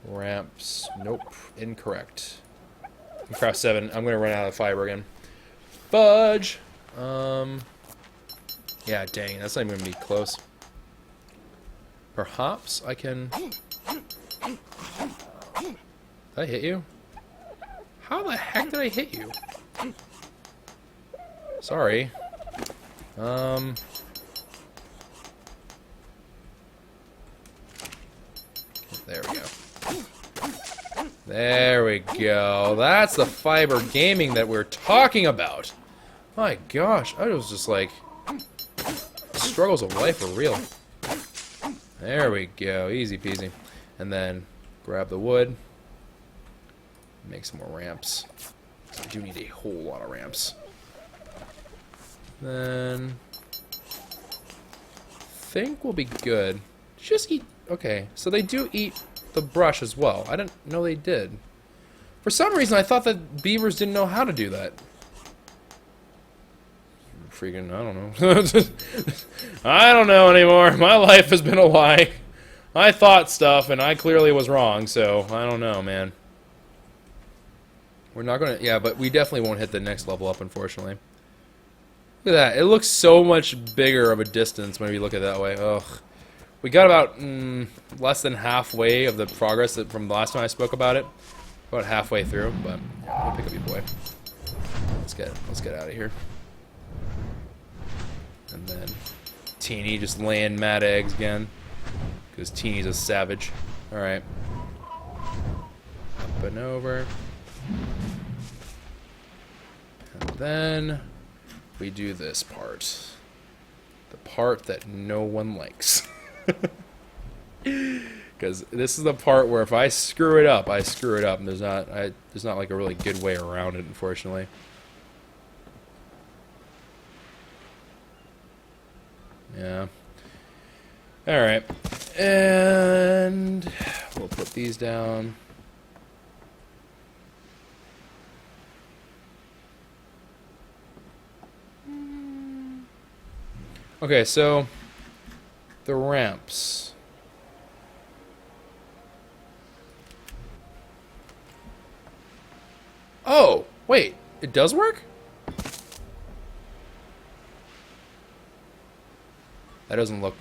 Ramps. Nope. Incorrect. Craft 7. I'm going to run out of fiber again. Fudge! Yeah, dang, that's not even gonna be close. Perhaps I can... Did I hit you? How the heck did I hit you? Sorry. There we go. There we go. That's the fiber gaming that we're talking about. My gosh, I was just like, struggles of life are real. There we go, easy peasy. And then grab the wood, make some more ramps. I do need a whole lot of ramps. Then think we'll be good. Just eat. Okay, so they do eat the brush as well. I didn't know they did. For some reason, I thought that beavers didn't know how to do that. Freaking, I don't know. I don't know anymore. My life has been a lie. I thought stuff, and I clearly was wrong, so I don't know, man. We're not gonna, yeah, but we definitely won't hit the next level up, unfortunately. Look at that. It looks so much bigger of a distance when we look at it that way. Ugh. We got about less than halfway of the progress from the last time I spoke about it. About halfway through, but yeah, we'll pick up your boy. Let's get out of here. And then Teeny just laying mad eggs again. Because Teeny's a savage. Alright. Up and over. And then we do this part. The part that no one likes. Because this is the part where if I screw it up, I screw it up. And there's not like a really good way around it, unfortunately. Yeah. Alright. And we'll put these down. Okay, so the ramps. Oh, wait. It does work? That doesn't look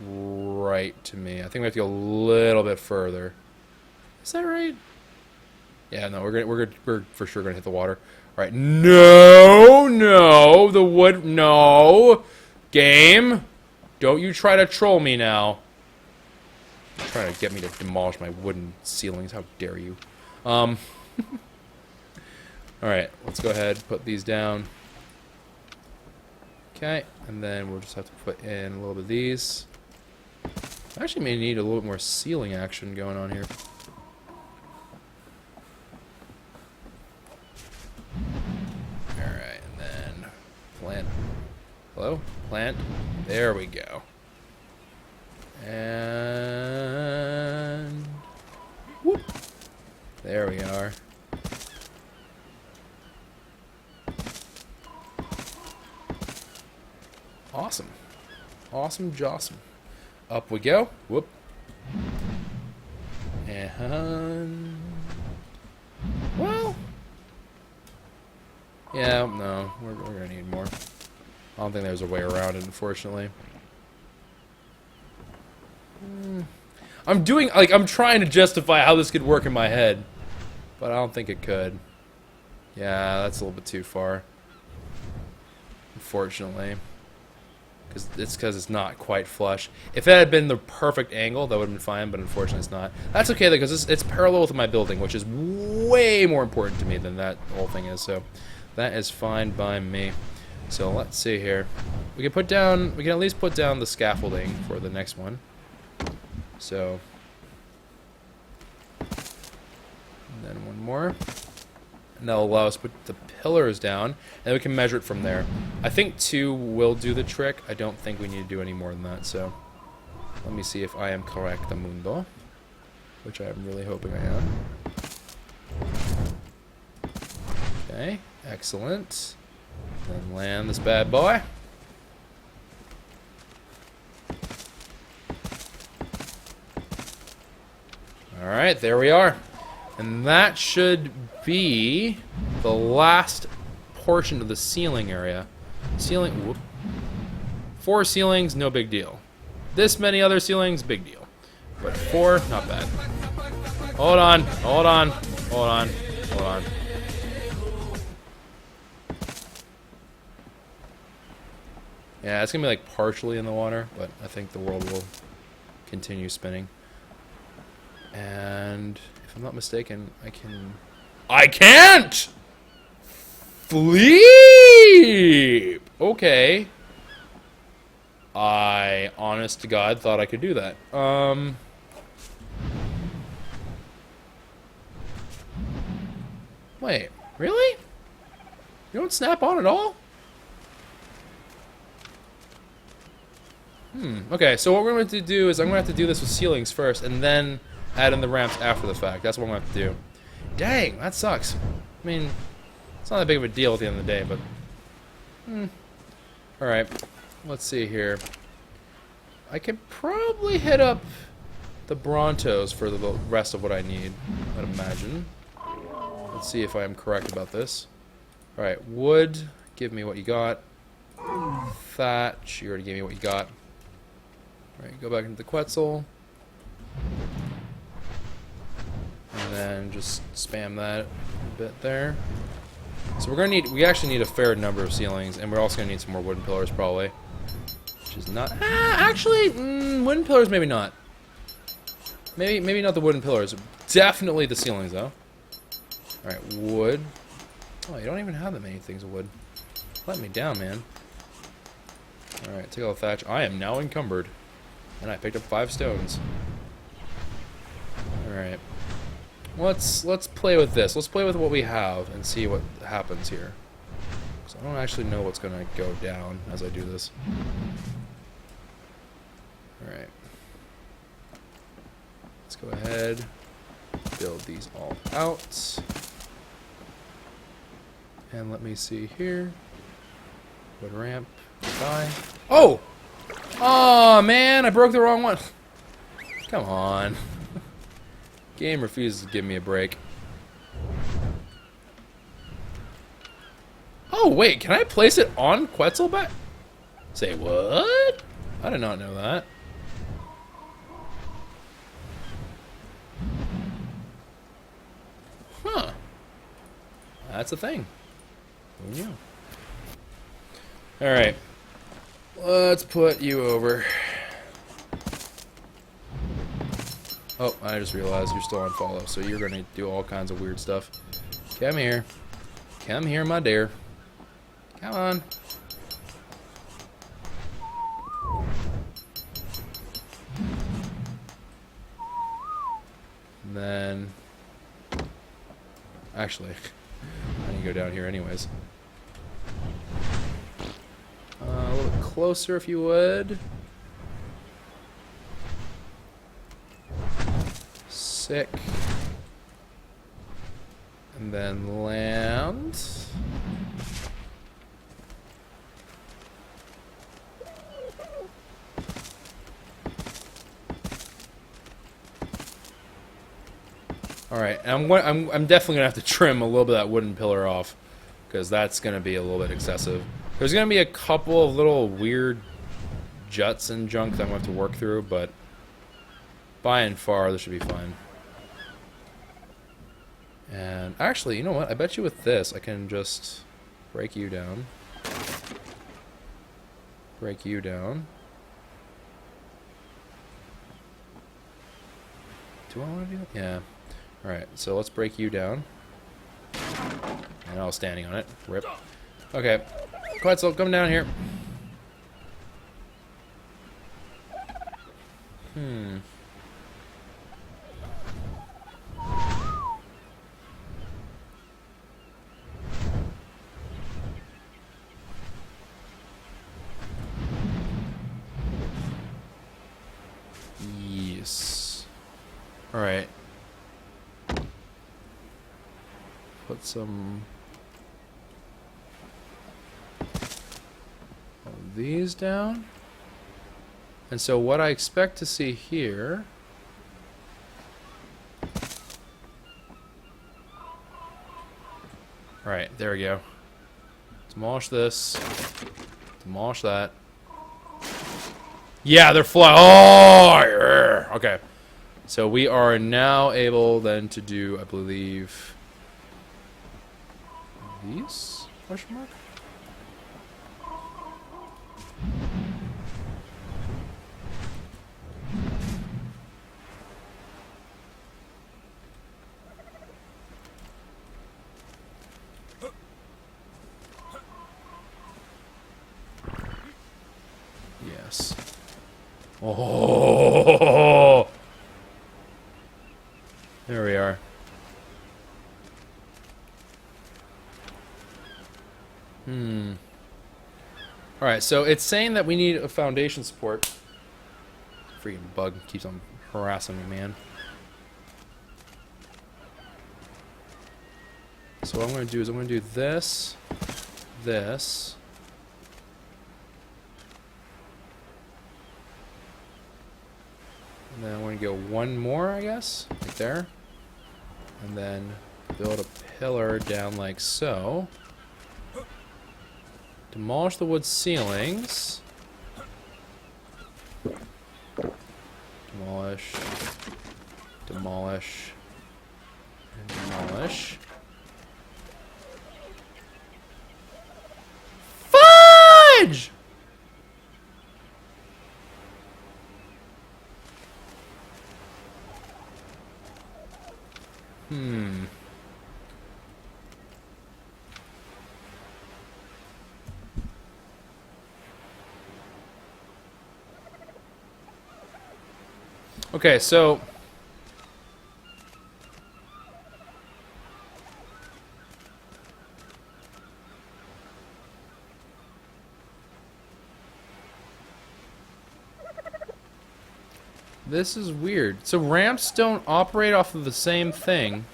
right to me. I think we have to go a little bit further. Is that right? Yeah, no, we're for sure gonna hit the water. All right, no, the wood, no, game, don't you try to troll me now. You're trying to get me to demolish my wooden ceilings. How dare you? All right, let's go ahead, put these down. Okay, and then we'll just have to put in a little bit of these. I actually may need a little bit more ceiling action going on here. Alright, and then plant. Hello? Plant. There we go. And whoop. There we are. Awesome. Awesome Jossum. Up we go. Whoop. And well, yeah, no, we're gonna need more. I don't think there's a way around it, unfortunately. I'm trying to justify how this could work in my head, but I don't think it could. Yeah, that's a little bit too far, unfortunately. Because it's not quite flush. If it had been the perfect angle, that would have been fine, but unfortunately it's not. That's okay, though, because it's parallel with my building, which is way more important to me than that whole thing is, so that is fine by me. So let's see here. We can at least put down the scaffolding for the next one. So, and then one more. And that'll allow us to put the pillars down, and we can measure it from there. I think 2 will do the trick. I don't think we need to do any more than that, so let me see if I am correct, Mundo, which I am really hoping I am. Okay, excellent. Then land this bad boy. Alright, there we are. And that should be the last portion of the ceiling area. Ceiling, whoop. 4 ceilings, no big deal. This many other ceilings, big deal. But 4, not bad. Hold on, hold on. Hold on. Hold on. Yeah, it's gonna be like partially in the water, but I think the world will continue spinning. And if I'm not mistaken, I can't sleep. Okay. I, honest to God, thought I could do that. Wait, really? You don't snap on at all? Okay, so what we're going to do is I'm going to have to do this with ceilings first, and then add in the ramps after the fact. That's what I'm going to have to do. Dang, that sucks. I mean, it's not that big of a deal at the end of the day, but... Alright, let's see here. I could probably hit up the Brontos for the rest of what I need, I'd imagine. Let's see if I am correct about this. Alright, wood, give me what you got. Thatch, you already gave me what you got. Alright, go back into the Quetzal. And then just spam that a bit there. So we're gonna need, we actually need a fair number of ceilings, and we're also gonna need some more wooden pillars probably. Which is not, actually, wooden pillars maybe not. Maybe not the wooden pillars. Definitely the ceilings though. Alright, wood. Oh, you don't even have that many things of wood. Let me down, man. Alright, take all the thatch. I am now encumbered. And I picked up 5 stones. Alright. Let's play with this. Let's play with what we have and see what happens here. Because I don't actually know what's going to go down as I do this. Alright. Let's go ahead. Build these all out. And let me see here. Wood ramp. Die. Oh! Oh man, I broke the wrong one. Come on. Game refuses to give me a break. Oh wait, can I place it on Quetzal back? Say what? I did not know that. Huh. That's a thing. Who knew? Alright. Let's put you over. Oh, I just realized you're still on follow, so you're gonna do all kinds of weird stuff. Come here. Come here, my dear. Come on. And then... Actually, I need to go down here anyways. A little bit closer, if you would. Sick. And then land. Alright, I'm definitely gonna have to trim a little bit of that wooden pillar off, because that's gonna be a little bit excessive. There's gonna be a couple of little weird juts and junk that I'm gonna have to work through, but by and far this should be fine. And actually, you know what? I bet you with this I can just break you down. Break you down. Do I want to do that? Yeah. Alright, so let's break you down. And I was standing on it. Rip. Okay. Quetzal, come down here. Yes. Alright. Put some of these down. And so what I expect to see here Alright, there we go. Demolish this. Demolish that. Yeah, they're flying. Oh! Yeah. Okay. So we are now able then to do, I believe, these? Question mark? Yes. Oh! There we are. Alright, so it's saying that we need a foundation support. Freaking bug keeps on harassing me, man. So what I'm going to do is I'm going to do this, this. And then I'm going to go one more, I guess, right there. And then build a pillar down like so. Demolish the wood ceilings. Demolish. Demolish. And demolish. Fudge! Okay, so this is weird. So ramps don't operate off of the same thing.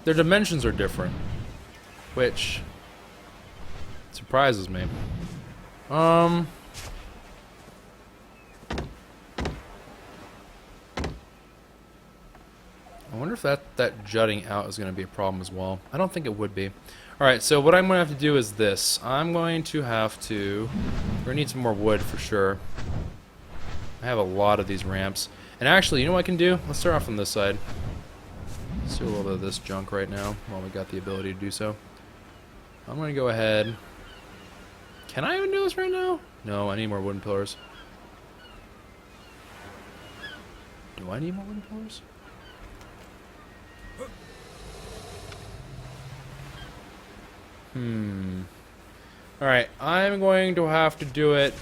Their dimensions are different, which surprises me. I wonder if that jutting out is going to be a problem as well. I don't think it would be. Alright, so what I'm going to have to do is this. I'm going to have to... We're going to need some more wood for sure. I have a lot of these ramps. And actually, you know what I can do? Let's start off on this side. Let's do a little bit of this junk right now while we got the ability to do so. I'm going to go ahead... Can I even do this right now? No, I need more wooden pillars. Do I need more wooden pillars? Alright, I'm going to have to do it.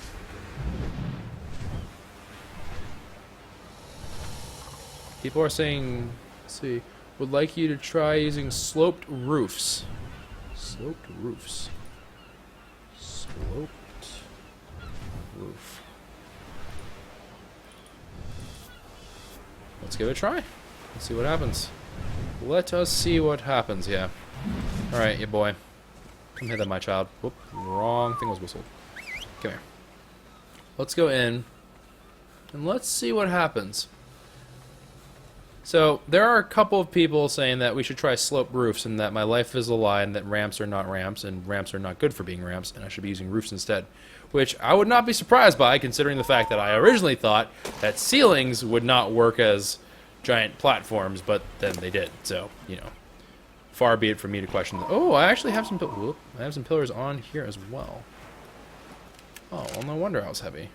People are saying, let's see, would like you to try using sloped roofs. Sloped roofs. Sloped roof. Let's give it a try. Let's see what happens. Let us see what happens, yeah. Alright, you boy. Come hither, my child. Whoop, wrong thing was whistled. Come here. Let's go in, and let's see what happens. So, there are a couple of people saying that we should try sloped roofs, and that my life is a lie, and that ramps are not ramps, and ramps are not good for being ramps, and I should be using roofs instead. Which I would not be surprised by, considering the fact that I originally thought that ceilings would not work as giant platforms, but then they did, so, you know. Far be it from me to question. Oh, I actually have some. I have some pillars on here as well. Oh, well, no wonder I was heavy.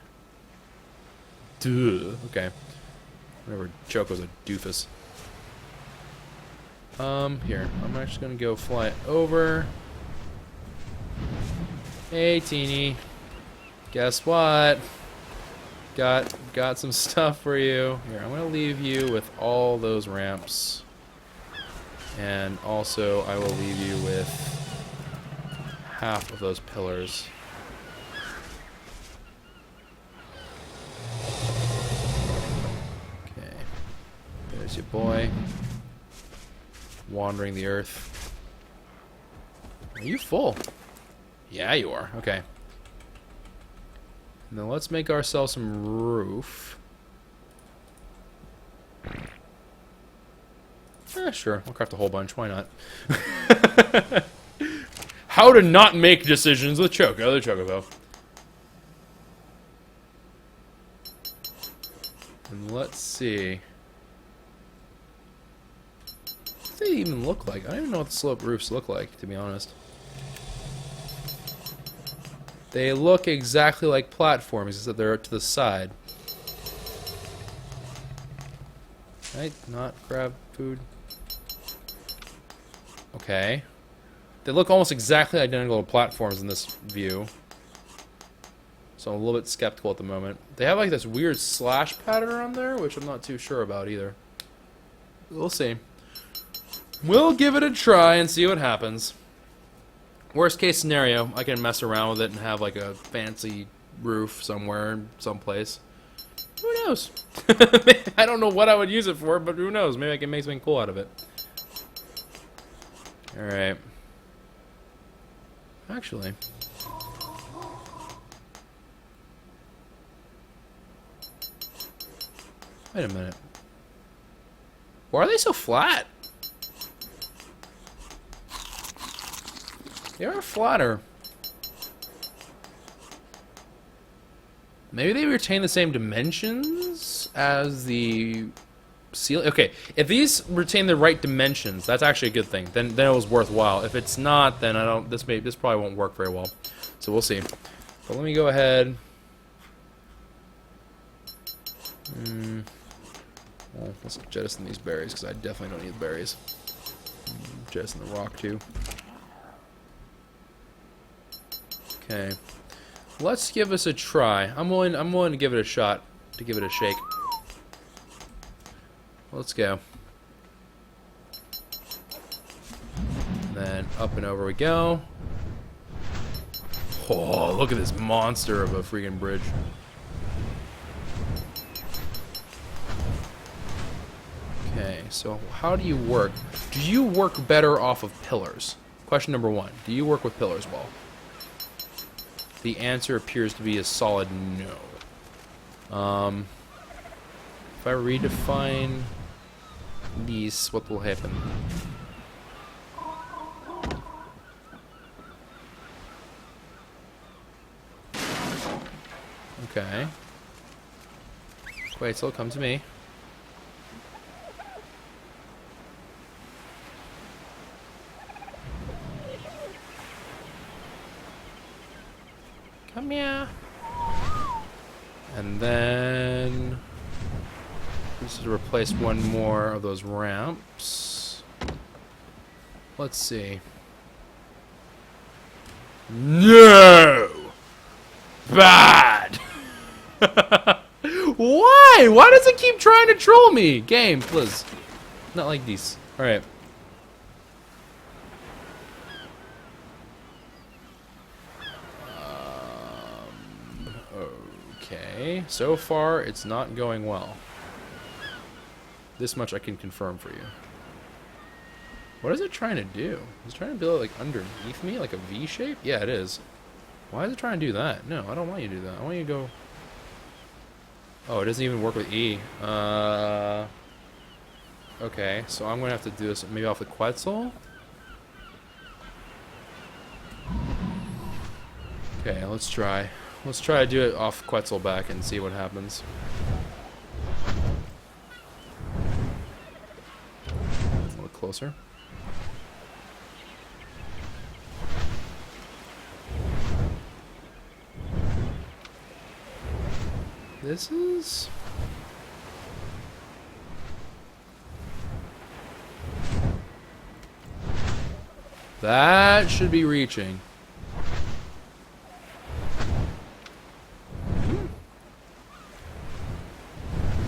Duh. Okay. Whatever. Choco's a doofus. Here. I'm actually gonna go fly over. Hey, teeny. Guess what? Got some stuff for you. Here, I'm gonna leave you with all those ramps. And also, I will leave you with half of those pillars. Okay. There's your boy. Wandering the earth. Are you full? Yeah, you are. Okay. Now let's make ourselves some roof. Sure. I'll craft a whole bunch. Why not? How to not make decisions with Choco, the Chocobo. And let's see. What do they even look like? I don't even know what the slope roofs look like, to be honest. They look exactly like platforms, except they're to the side. Right? Not grab food. Okay. They look almost exactly identical to platforms in this view. So I'm a little bit skeptical at the moment. They have like this weird slash pattern on there, which I'm not too sure about either. We'll see. We'll give it a try and see what happens. Worst case scenario, I can mess around with it and have like a fancy roof somewhere, someplace. Who knows? I don't know what I would use it for, but who knows? Maybe I can make something cool out of it. Alright. Actually. Wait a minute. Why are they so flat? They are flatter. Maybe they retain the same dimensions as the ceiling. Okay, if these retain the right dimensions, that's actually a good thing. Then it was worthwhile. If it's not, then I don't. This probably won't work very well. So we'll see. But let me go ahead. Well, let's jettison these berries because I definitely don't need berries. Jettison the rock too. Okay, let's give this a try. I'm willing to give it a shot, to give it a shake. Let's go. And then up and over we go. Oh, look at this monster of a freaking bridge. Okay, so how do you work? Do you work better off of pillars? Question number one. Do you work with pillars well? The answer appears to be a solid no. If I redefine these, what will happen? Okay. Wait, so come to me. Come here. And then this is to replace one more of those ramps. Let's see. No! Bad! Why? Why does it keep trying to troll me? Game, please. Not like these. Alright. Okay. So far, it's not going well. This much I can confirm for you. What is it trying to do? Is it trying to build it like underneath me? Like a V shape? Yeah, it is. Why is it trying to do that? No, I don't want you to do that. I want you to go... Oh, it doesn't even work with E. Okay, so I'm going to have to do this maybe off the Quetzal? Okay, let's try. Let's try to do it off Quetzal back and see what happens. A little closer. This is... That should be reaching.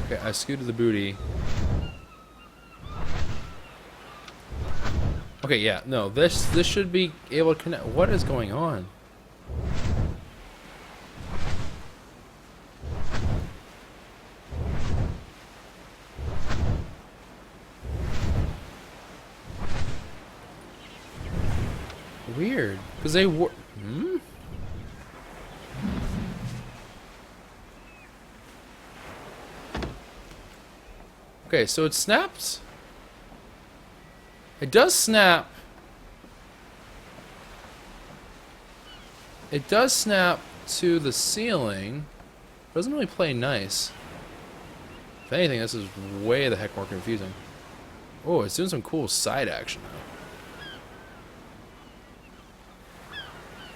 Okay, I scooted the booty. Okay, yeah, no, this should be able to connect. What is going on? Weird, because they were. Okay, so it snaps. It does snap. It does snap to the ceiling. Doesn't really play nice. If anything, this is way the heck more confusing. Oh, it's doing some cool side action though.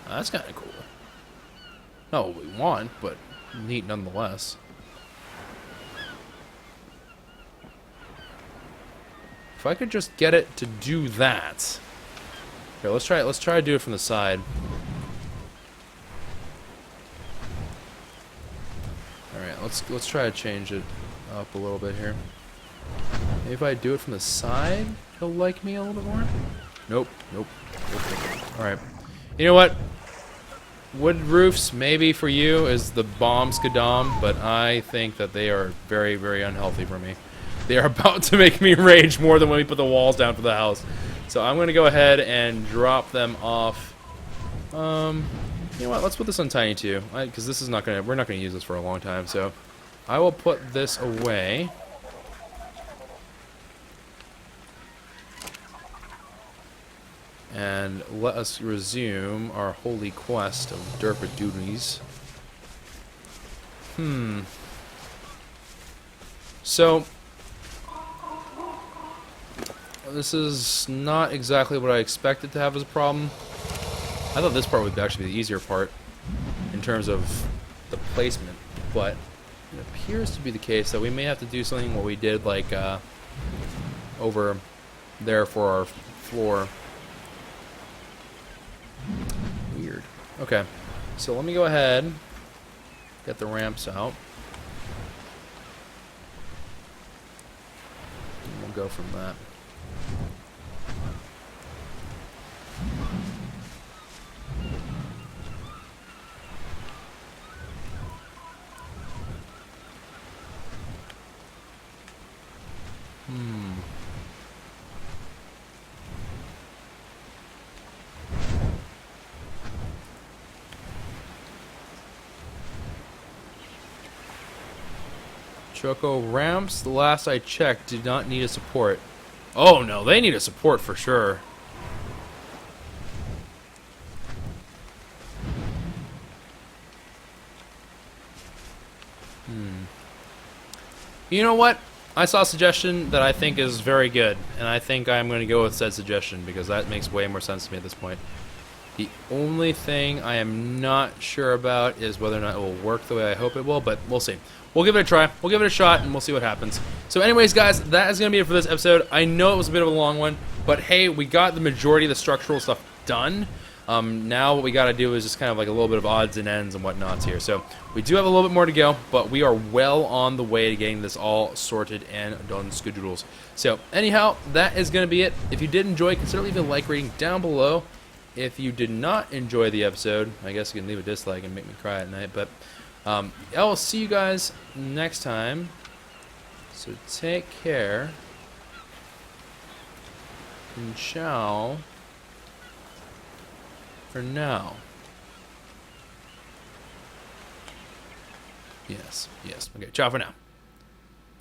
That's kind of cool. Not what we want, but neat nonetheless. If I could just get it to do that. Here, let's try it. Let's try to do it from the side. All right, let's try to change it up a little bit here. Maybe if I do it from the side, he'll like me a little bit more. Nope, nope. All right. You know what? Wood roofs, maybe for you, is the bomb skadom, but I think that they are very, very unhealthy for me. They are about to make me rage more than when we put the walls down for the house. So I'm going to go ahead and drop them off. You know what? Let's put this on Tiny 2, because this is not going to. We're not going to use this for a long time. So I will put this away. And let us resume our holy quest of derpa duties. So this is not exactly what I expected to have as a problem. I thought this part would actually be the easier part in terms of the placement, but it appears to be the case that we may have to do something what we did like over there for our floor. Weird. Okay, so let me go ahead, get the ramps out, and we'll go from that. Choco ramps, the last I checked, did not need a support. Oh no, they need a support for sure. You know what? I saw a suggestion that I think is very good, and I think I'm going to go with said suggestion because that makes way more sense to me at this point. The only thing I am not sure about is whether or not it will work the way I hope it will, but we'll see. We'll give it a try. We'll give it a shot, and we'll see what happens. So anyways, guys, that is going to be it for this episode. I know it was a bit of a long one, but hey, we got the majority of the structural stuff done. Now what we got to do is just kind of like a little bit of odds and ends and whatnots here. So we do have a little bit more to go, but we are well on the way to getting this all sorted and done schedules. So anyhow, that is going to be it. If you did enjoy, consider leaving a like rating down below. If you did not enjoy the episode, I guess you can leave a dislike and make me cry at night, but I will see you guys next time. So take care. And ciao for now. Yes, yes. Okay, ciao for now.